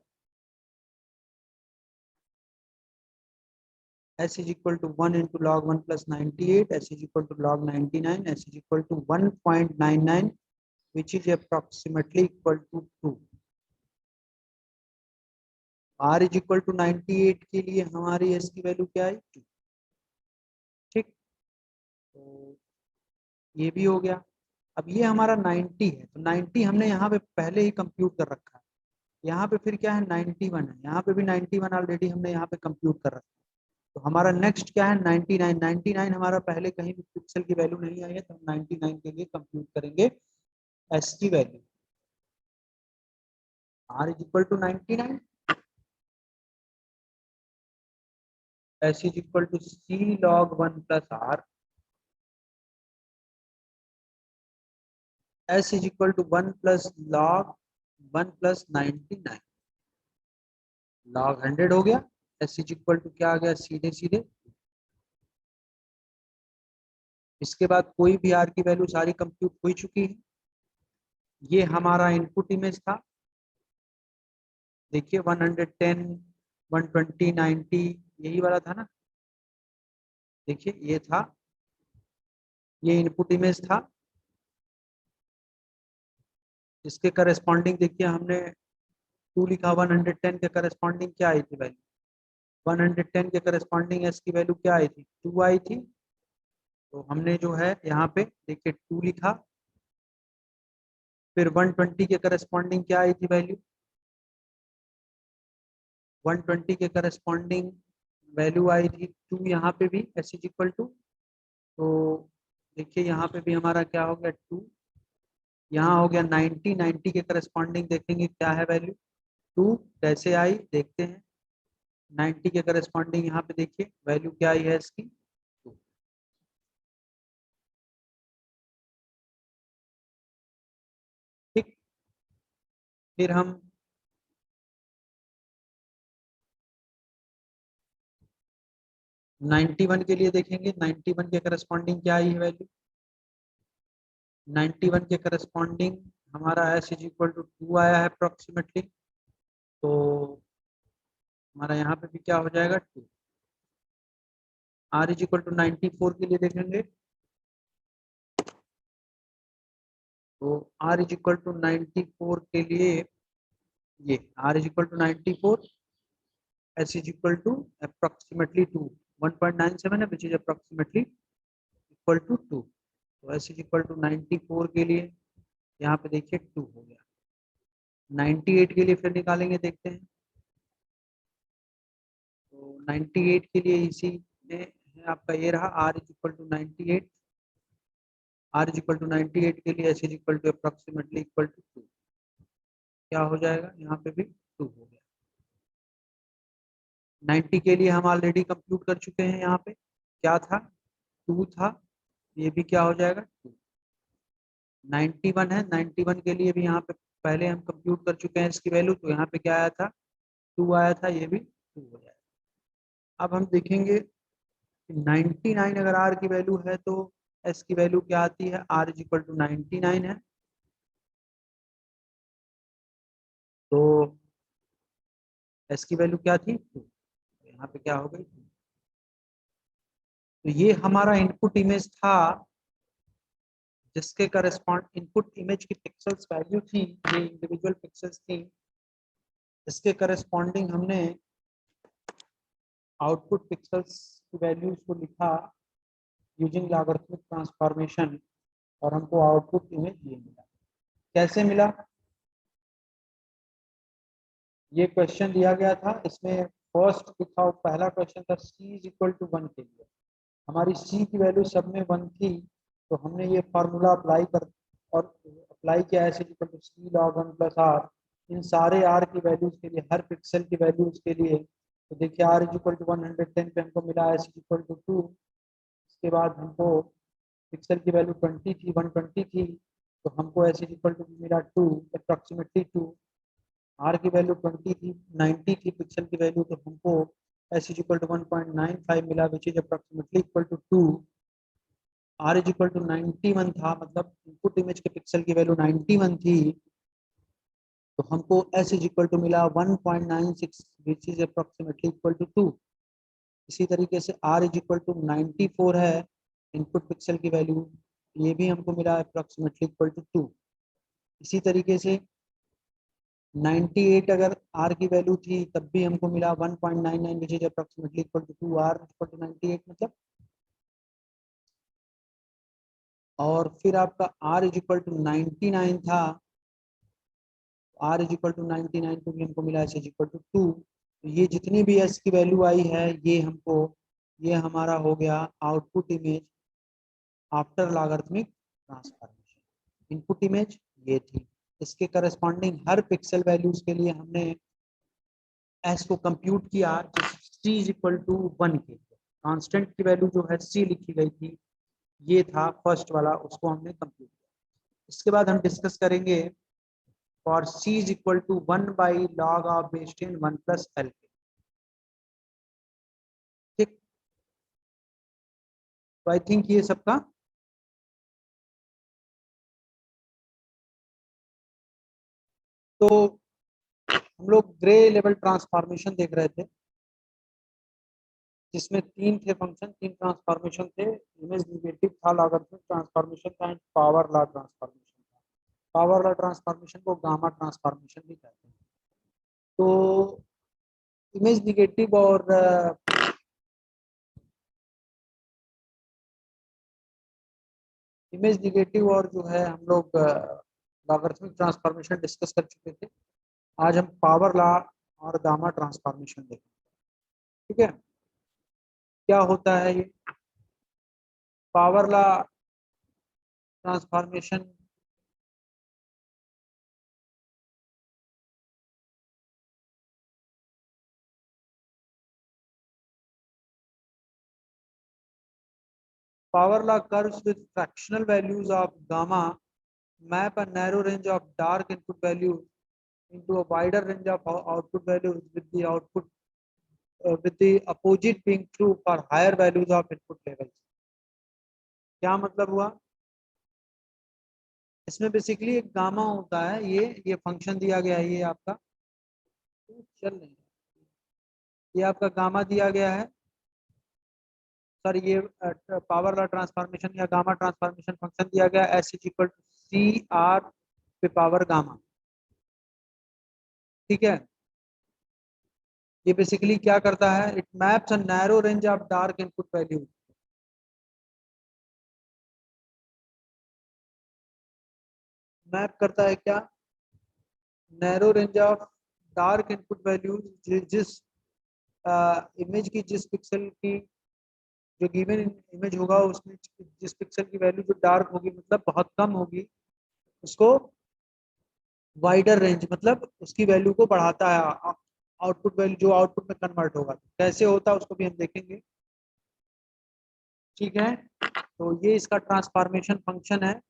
s is equal to 1 into log 1 plus 98, s is equal to log 99, s is equal to 1.99 which is approximately equal to 2। r is equal to 98 के लिए हमारी s की वैल्यू क्या है 2। ठीक, तो ये भी हो गया। अब ये हमारा 90 है, तो 90 हमने यहाँ पे पहले ही कंप्यूट कर रखा है। यहाँ पे फिर क्या है 91 है, यहाँ पे भी 91 ऑलरेडी हमने यहाँ पे कंप्यूट कर रखा है। तो हमारा नेक्स्ट क्या है 99। 99 हमारा पहले कहीं भी पिक्सल की वैल्यू नहीं आई है, तो हम 99 के लिए कंप्यूट करेंगे एस की value. R is equal to 99, S is equal to C log 1 plus R, S is equal to 1 plus log 1 plus 99, log 100 हो गया। एस इज इक्वल टू क्या आ गया सीधे सीधे। इसके बाद कोई भी आर की वैल्यू सारी कंप्यूट हो चुकी है। ये हमारा इनपुट इमेज था, देखिए 110 120 90 यही वाला था ना, देखिए ये था, ये इनपुट इमेज था। इसके करस्पॉन्डिंग देखिए हमने 2 लिखा, 110 के करस्पॉन्डिंग क्या आई थी वैल्यू, 110 के करस्पॉन्डिंग एस की वैल्यू क्या आई थी 2 आई थी। तो हमने जो है यहाँ पे देखिए 2 लिखा, फिर 120 के करस्पॉन्डिंग क्या आई थी वैल्यू, 120 के करस्पॉन्डिंग वैल्यू आई थी 2, यहाँ पे भी एस इज इक्वल टू। तो देखिए यहाँ पे भी हमारा क्या हो गया 2, यहाँ हो गया 90। 90 के करस्पॉन्डिंग देखेंगे क्या है वैल्यू 2, कैसे आई देखते हैं। 90 के करस्पॉन्डिंग यहाँ पे देखिए वैल्यू क्या आई है इसकी 2। ठीक, फिर हम 91 के लिए देखेंगे, 91 के करस्पॉन्डिंग क्या आई है वैल्यू, 91 के करस्पॉन्डिंग हमारा एस इज इक्वल टू 2 आया है अप्रोक्सीमेटली। तो हमारा यहाँ पे भी क्या हो जाएगा 2। आर इज इक्वल टू 94 के लिए देखेंगे, तो आर इज इक्वल टू 94 के लिए ये R is equal to 94, S is equal to approximately 2, 1.97 है which is approximately equal to 2। तो एस इज इक्वल टू 94 के लिए यहाँ पे देखिए 2 हो गया। 98 के लिए फिर निकालेंगे, देखते हैं। तो 98 के लिए इसी में है आपका ये रहा R is equal to 98, R is equal to 98 के लिए S is equal to approximately equal to 2, क्या हो जाएगा यहाँ पे भी 2 हो गया। 90 के लिए हम ऑलरेडी कंप्यूट कर चुके हैं। यहाँ पे क्या था, 2 था, ये भी क्या हो जाएगा 2। 91 है, 91 के लिए भी यहाँ पे पहले हम कंप्यूट कर चुके हैं इसकी वैल्यू, तो यहाँ पे क्या आया था 2 आया था, ये भी 2 हो जाएगा। अब हम देखेंगे 99 अगर आर की वैल्यू है तो एस की वैल्यू क्या आती है, आर इज इक्वल टू 99 है, तो एस की वैल्यू क्या थी 2, यहाँ पे क्या हो गई 2। तो ये हमारा इनपुट इमेज था, जिसके करस्पॉन्ड इनपुट इमेज की पिक्सल्स वैल्यू थी, ये इंडिविजुअल पिक्सल्स थी, इसके करस्पॉन्डिंग हमने आउटपुट पिक्सल्स की वैल्यूज को लिखा यूजिंग लॉगरिथमिक ट्रांसफॉर्मेशन, और हमको आउटपुट इमेज ये मिला। कैसे मिला, ये क्वेश्चन दिया गया था, इसमें फर्स्ट लिखा पहला क्वेश्चन था c इज इक्वल टू 1 के लिए, हमारी c की वैल्यू सब में 1 थी, तो हमने ये फार्मूला अप्लाई कर और अप्लाई किया है, equal to C log 1 plus r, इन सारे r की वैल्यूज के लिए, हर पिक्सल की वैल्यूज के लिए। तो देखिए r इज इक्वल टू 110 पे हमको मिला है, s इक्वल टू 2, इसके बाद हमको पिक्सल की वैल्यू 20 थी, 120 थी, तो हमको s इक्वल टू मिला 2, अप्रॉक्सीमेटली 2। आर की वैल्यू 20 थी, 90 थी पिक्सल की वैल्यू, तो हमको एस इज इक्वल टू 1.95 मिला, which is approximately equal to 2। R is equal to 91 था, मतलब इनपुट इमेज के पिक्सल की वैल्यू 91 थी, तो हमको एस इज इक्वल टू मिला 1.96, which is approximately equal to 2। इसी तरीके से आर इज इक्वल टू 94 है इनपुट पिक्सल की वैल्यू, ये भी हमको मिला अप्रॉक्सीमेटली इक्वल टू 2। इसी तरीके से 98 अगर r की वैल्यू थी तब भी हमको मिला 1.99, which is approximately equal to 2, r equal to 98 मतलब। और फिर आपका r इज इक्वल टू 99 था, r इज इक्वल टू 99 को भी हमको मिला इज इक्वल टू 2। तो ये जितनी भी s की वैल्यू आई है, ये हमको, ये हमारा हो गया output image after logarithmic transformation. Input image ये थी, इसके करस्पॉन्डिंग हर पिक्सल वैल्यूज के लिए हमने एस को कंप्यूट किया, सी इज इक्वल टू 1 के, कांस्टेंट की वैल्यू जो है सी लिखी गई थी, ये था फर्स्ट वाला, उसको हमने कंप्यूट किया। इसके बाद हम डिस्कस करेंगे for C is equal to 1 by log of base 10 1 plus L के, ठीक। तो आई थिंक ये सबका तो हम लोग ग्रे लेवल ट्रांसफॉर्मेशन देख रहे थे, जिसमें 3 थे फंक्शन, 3 ट्रांसफॉर्मेशन थे, इमेज निगेटिव था, लॉगरिथमिक ट्रांसफॉर्मेशन था, एंड पावर लॉ ट्रांसफॉर्मेशन था। पावर लॉ ट्रांसफॉर्मेशन को गामा ट्रांसफॉर्मेशन भी कहते हैं। तो इमेज निगेटिव और इमेज निगेटिव और जो है हम लोग लॉगरिथमिक ट्रांसफॉर्मेशन डिस्कस कर चुके थे। आज हम पावर लॉ और गामा ट्रांसफॉर्मेशन देखेंगे, ठीक है। क्या होता है ये power law transformation? Power law curves with fractional values of gamma map a narrow range of dark input values into a wider range of output values, with the opposite being true for higher values of input levels. क्या मतलब हुआ, इसमें बेसिकली एक गामा होता है, ये फंक्शन दिया गया है, ये आपका चल नहीं, ये आपका गामा दिया गया है सर, ये पावर लॉ ट्रांसफॉर्मेशन या गामा ट्रांसफॉर्मेशन फंक्शन दिया गया S is equal to C R पे पावर गामा, ठीक है। ये बेसिकली क्या करता है, it maps a narrow range of dark input value, map करता है क्या, narrow range of dark input values, जिस इमेज की, जिस पिक्सल की, जो गिवन इमेज होगा उसमें जिस पिक्सल की वैल्यू जो डार्क होगी, मतलब बहुत कम होगी, उसको वाइडर रेंज, मतलब उसकी वैल्यू को बढ़ाता है, आउटपुट वैल्यू जो आउटपुट में कन्वर्ट होगा, कैसे होता है उसको भी हम देखेंगे। ठीक है, तो ये इसका ट्रांसफॉर्मेशन फंक्शन है,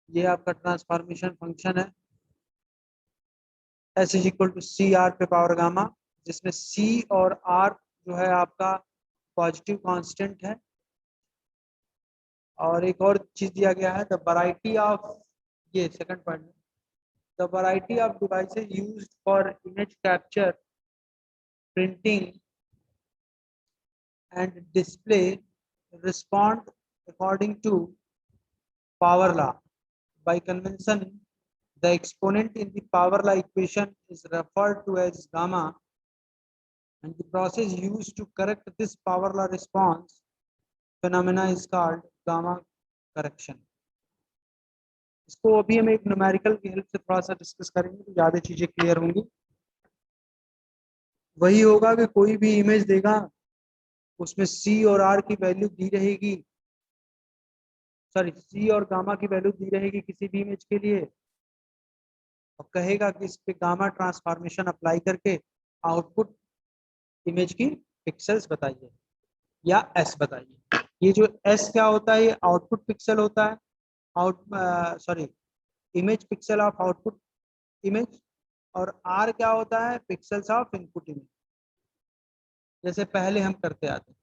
ये आपका ट्रांसफॉर्मेशन फंक्शन है S is equal to C R पे पावर गामा, जिसमें सी और आर जो है आपका पॉजिटिव कांस्टेंट है। और एक और चीज दिया गया है, द वैरायटी ऑफ, ये second point, the variety of devices used for image capture, printing and display respond according to power law. By convention, the exponent in the power law equation is referred to as gamma, and the process used to correct this power law response phenomena is called gamma correction. इसको अभी हम एक न्यूमेरिकल की हेल्प से थोड़ा सा डिस्कस करेंगे तो ज़्यादा चीजें क्लियर होंगी। वही होगा कि कोई भी इमेज देगा, उसमें सी और आर की वैल्यू दी रहेगी, सॉरी सी और गामा की वैल्यू दी रहेगी किसी भी इमेज के लिए, और कहेगा कि इस पे गामा ट्रांसफॉर्मेशन अप्लाई करके आउटपुट इमेज की पिक्सेल्स बताइए या एस बताइए। ये जो एस क्या होता है, ये आउटपुट पिक्सल होता है, out sorry image pixel of output image, और आर क्या होता है, पिक्सल्स ऑफ इनपुट इमेज, जैसे पहले हम करते आते हैं।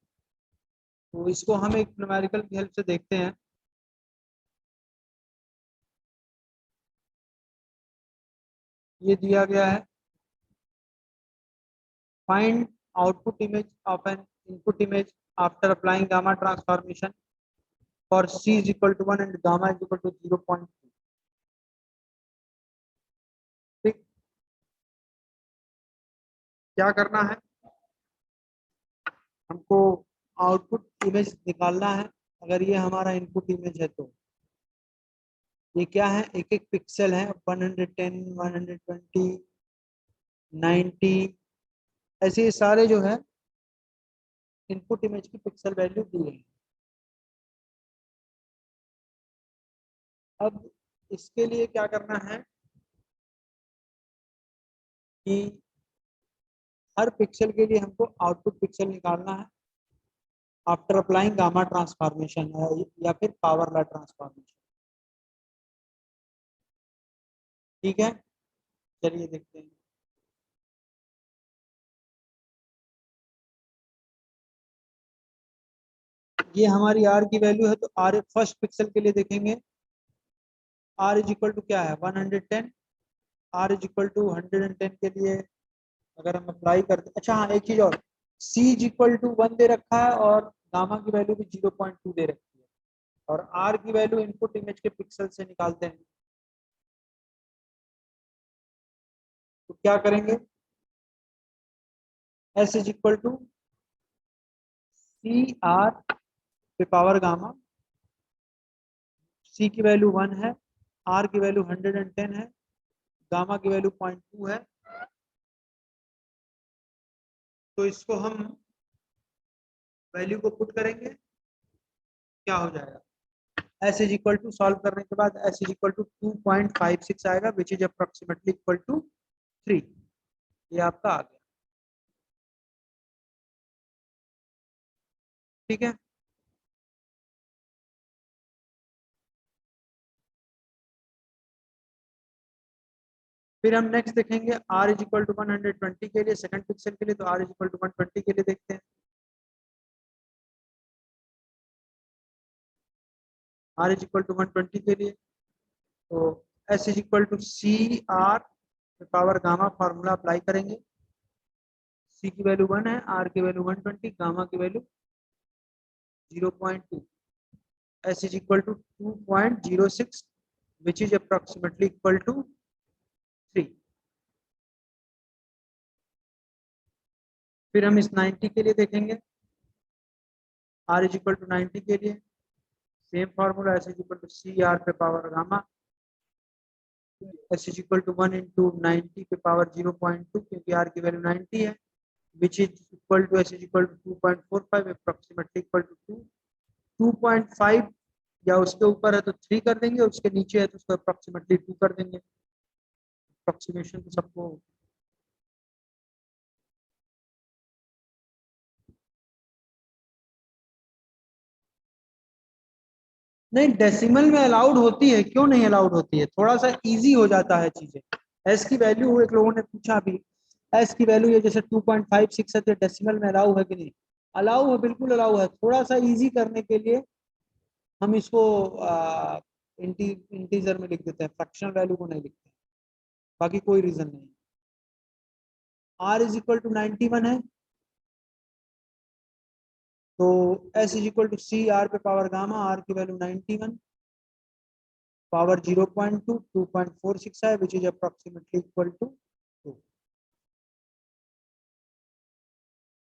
तो इसको हम एक न्यूमेरिकल की हेल्प से देखते हैं। ये दिया गया है, find output image of N input image after applying gamma transformation for C is equal to 1 and gamma is equal to 0.2। ठीक, क्या करना है, हमको आउटपुट इमेज निकालना है। अगर ये हमारा इनपुट इमेज है तो ये क्या है, एक एक पिक्सल है, 110, 120, 90, ऐसे ये सारे जो है इनपुट इमेज की पिक्सल वैल्यू दी है। अब इसके लिए क्या करना है कि हर पिक्सल के लिए हमको आउटपुट पिक्सल निकालना है आफ्टर अप्लाइंग गामा ट्रांसफॉर्मेशन या फिर पावर लॉ ट्रांसफॉर्मेशन। ठीक है, चलिए देखते हैं। ये हमारी आर की वैल्यू है, तो आर फर्स्ट पिक्सल के लिए देखेंगे, आर इज इक्वल टू क्या है 110, आर इज इक्वल टू 110 के लिए अगर हम अप्लाई करते, अच्छा हाँ एक चीज और, सी इज इक्वल टू 1 दे रखा है और गामा की वैल्यू भी 0.2 दे रखी है, और आर की वैल्यू इनपुट इमेज के पिक्सल से निकालते हैं। तो क्या करेंगे, S is equal to C R पे पावर गामा, सी की वैल्यू 1 है, आर की वैल्यू 110 है, गामा की वैल्यू 0.2 है। तो इसको हम वैल्यू को पुट करेंगे, क्या हो जाएगा, S is equal to solve करने के बाद एस इज इक्वल टू 2.56 आएगा, which is approximately equal to 3। ये आपका आ गया। ठीक है, फिर हम नेक्स्ट देखेंगे आर इज इक्वल टू 120 के लिए, सेकंड पिक्सल के लिए, तो आर इज इक्वल टू 120 के लिए देखते हैं। आर इज इक्वल टू 120 के लिए, तो S is equal to C R power gamma formula apply करेंगे। सी की वैल्यू 1 है, आर की वैल्यू 120, गामा की value 0.2, S is equal to 2.06 which is approximately equal to 3। फिर हम इस 90 के लिए देखेंगे, आर इज इक्वल टू 90 के लिए same formula, s is equal to C R पे power gamma, s is equal to 1 into 90 पे पावर 0.2, क्योंकि आर की वैल्यू 90 है, which is equal to S is equal to 2.45 approximately equal to 2.5 या उसके ऊपर है तो 3 कर देंगे, उसके नीचे है तो उसको अप्रोक्सीमेटली 2 कर देंगे। अप्रोक्सीमेशन तो सबको नहीं, डेसिमल में अलाउड होती है, क्यों नहीं अलाउड होती है, थोड़ा सा इजी हो जाता है चीजें। एस की वैल्यू एक लोगों ने पूछा अभी, एस की वैल्यू ये जैसे 2.56 है, तो डेसिमल में अलाउ है कि नहीं? अलाउ है, बिल्कुल अलाउ है। थोड़ा सा इजी करने के लिए हम इसको इंटीजर में लिख देते हैं, फ्रैक्शनल वैल्यू को नहीं लिखते, बाकी कोई रीजन नहीं। आर इज इक्वल टू 91 है, तो S is equal to C R पे पावर गामा, आर की वैल्यू 91, पावर 0.2, 2.46 है, which is approximately equal to 2।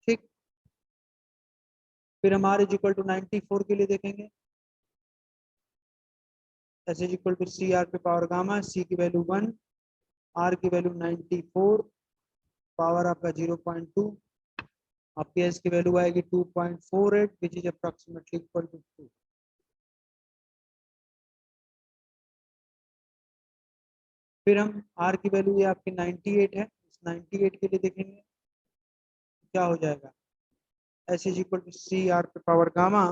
ठीक, फिर हम आर इज इक्वल टू 94 के लिए देखेंगे, S is equal to C R पे पावर गामा, सी की वैल्यू 1, आर की वैल्यू 94, पावर आपका 0.2, आपकी एस की वैल्यू आएगी 2.48, which is approximately equal to 2। फिर हम आर की वैल्यू ये आपकी 98 है, 98 के लिए देखेंगे क्या हो जाएगा, S is equal to C R पे power gamma,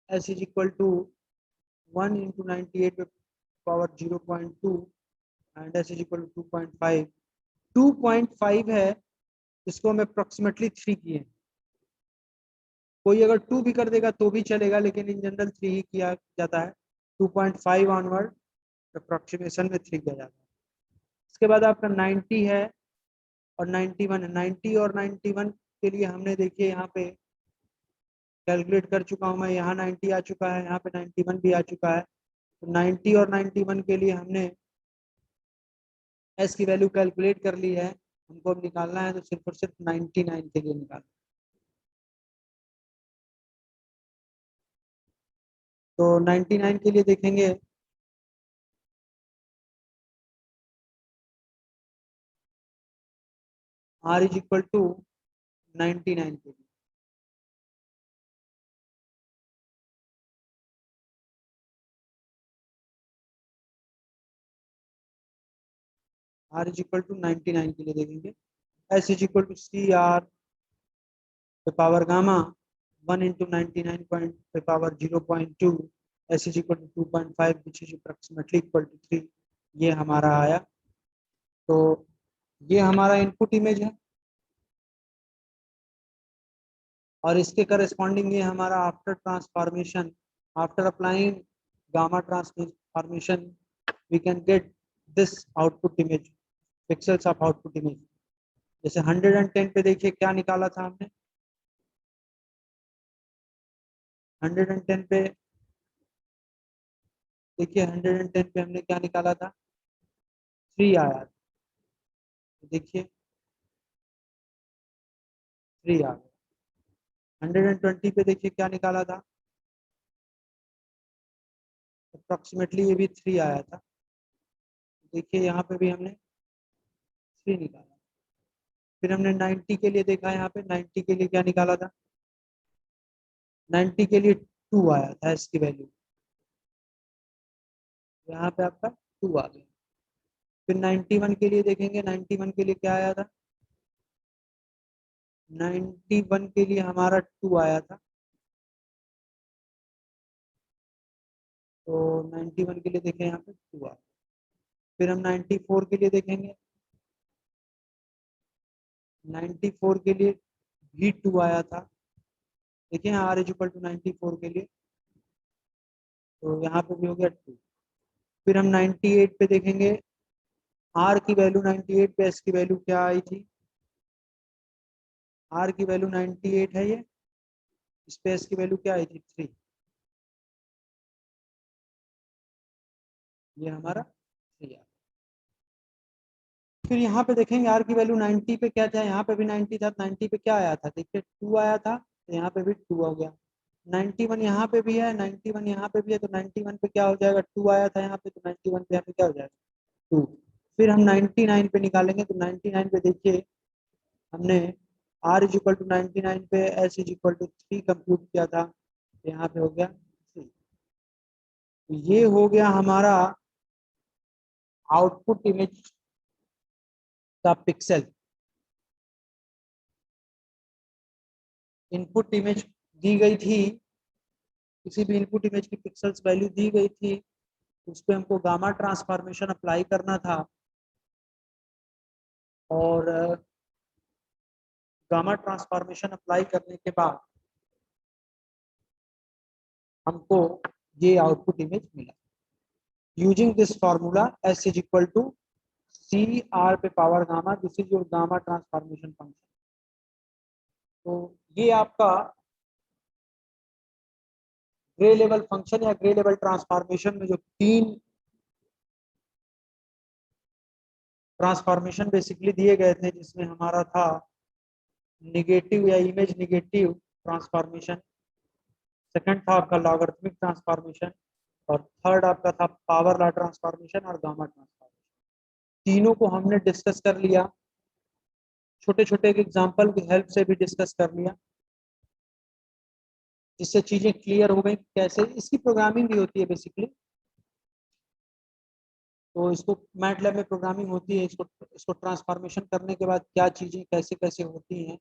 s is equal to 1 into 98 पे power 0.2 and s is equal to 2.5। 2.5 है, इसको हम अप्रोक्सीमेटली 3 किए, कोई अगर 2 भी कर देगा तो भी चलेगा, लेकिन इन जनरल 3 ही किया जाता है। 2.5 ऑनवर्ड अप्रोक्सीमेशन में 3 किया जाता है। इसके बाद आपका 90 है और 91 है। 90 और 91 के लिए हमने देखिए यहाँ पे कैलकुलेट कर चुका हूँ मैं, यहाँ 90 आ चुका है, यहाँ पे 91 भी आ चुका है। तो 90 और 91 के लिए हमने एस की वैल्यू कैलकुलेट कर ली है, हमको अब निकालना है तो सिर्फ और सिर्फ 99 के लिए निकालना। तो 99 के लिए देखेंगे, आर इज इक्वल टू 99 के लिए, आर इज इक्वल टू 99 के लिए देखेंगे, S is equal to C R पे पावर गामा 1 इंटू 99 पॉइंट पे power 0.2, S is equal to 2.5 which is approximately equal to 3। ये हमारा आया। तो ये हमारा इनपुट इमेज है और इसके करस्पॉन्डिंग ये हमारा after transformation, after applying gamma transformation we can get this output image, pixels of output image. जैसे 110 पे देखिए क्या निकाला था हमने, 110 पे देखिए, 110 पे हमने क्या निकाला था, 3 आया था। देखिए 3 आ गया। 120 पे देखिए क्या निकाला था, अप्रोक्सीमेटली ये भी 3 आया था। देखिए यहाँ पे भी हमने 3 निकाला। फिर हमने 90 के लिए देखा, यहाँ पे 90 के लिए क्या निकाला था, 90 के लिए 2 आया था इसकी वैल्यू, यहाँ पे आपका 2 आ गया। फिर 91 के लिए देखेंगे, 91 के लिए क्या आया था, 91 के लिए हमारा 2 आया था। तो 91 के लिए देखें, यहाँ पे 2 आया। फिर हम 94 के लिए देखेंगे, 94 के लिए भी 2 आया था। देखिए आर इज इक्वल टू 94 के लिए, तो यहाँ पे भी हो गया 2। फिर हम 98 पे देखेंगे, आर की वैल्यू 98 पे एस की वैल्यू क्या आई थी, आर की वैल्यू 98 है ये, इस पे एस की वैल्यू क्या आई थी, 3। ये हमारा 3 आ। फिर यहाँ पे देखेंगे आर की वैल्यू 90 पे क्या था, यहाँ पे भी 90 था, 90 पे क्या आया था, देखिए 2 आया था, तो यहाँ पे भी 2 हो गया। 91 यहाँ पे भी है, 91 यहाँ पे भी है, तो 91 पे क्या हो जाएगा, 2 आया था यहाँ पे, तो 91 पे यहाँ पे क्या हो जाएगा, 2। फिर हम 99 पे निकालेंगे, तो 99 पे देखिए हमने आर इज इक्वल टू 99 पे S is equal to 3 compute किया था, तो यहाँ पे हो गया 3। तो ये हो गया हमारा आउटपुट इमेज का पिक्सल, इनपुट इमेज दी गई थी, किसी भी इनपुट इमेज की पिक्सल्स वैल्यू दी गई थी, उस पर हमको गामा ट्रांसफॉर्मेशन अप्लाई करना था और गामा ट्रांसफॉर्मेशन अप्लाई करने के बाद हमको ये आउटपुट इमेज मिला। Using this formula S is equal to C R पे power gamma, this is your gamma transformation function. तो ये आपका ग्रे लेवल फंक्शन या ग्रे लेवल ट्रांसफॉर्मेशन में जो तीन ट्रांसफॉर्मेशन बेसिकली दिए गए थे, जिसमें हमारा था निगेटिव या इमेज निगेटिव ट्रांसफॉर्मेशन, सेकंड था आपका लॉगरिथमिक ट्रांसफॉर्मेशन और थर्ड आपका था पावर लॉ ट्रांसफॉर्मेशन और गामा ट्रांसफॉर्मेशन। तीनों को हमने डिस्कस कर लिया, छोटे छोटे एग्जांपल की हेल्प से भी डिस्कस कर लिया, जिससे चीजें क्लियर हो गई कैसे इसकी प्रोग्रामिंग भी होती है बेसिकली। तो इसको मैटलैब में प्रोग्रामिंग होती है, इसको ट्रांसफॉर्मेशन करने के बाद क्या चीजें कैसे कैसे होती हैं,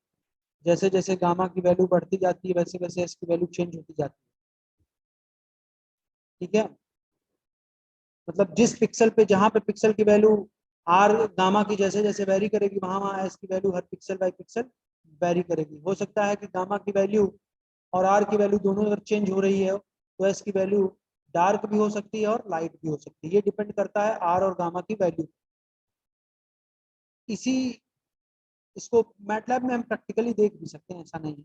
जैसे जैसे गामा की वैल्यू बढ़ती जाती है वैसे वैसे एस की वैल्यू चेंज होती जाती है। ठीक है, मतलब जिस पिक्सल पे जहां पे पिक्सल की वैल्यू आर गामा की जैसे जैसे वेरी करेगी, वहां वहां एस की वैल्यू हर पिक्सल बाय पिक्सल वेरी करेगी। हो सकता है कि गामा की वैल्यू और आर की वैल्यू दोनों अगर चेंज हो रही है तो एस की वैल्यू डार्क भी हो सकती है और लाइट भी हो सकती है, ये डिपेंड करता है आर और गामा की वैल्यू। इसी इसको मैटलैब में हम प्रैक्टिकली देख भी सकते हैं, ऐसा नहीं है।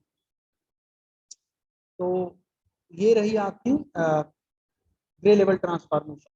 तो ये रही आपकी ग्रे लेवल ट्रांसफॉर्मेशन।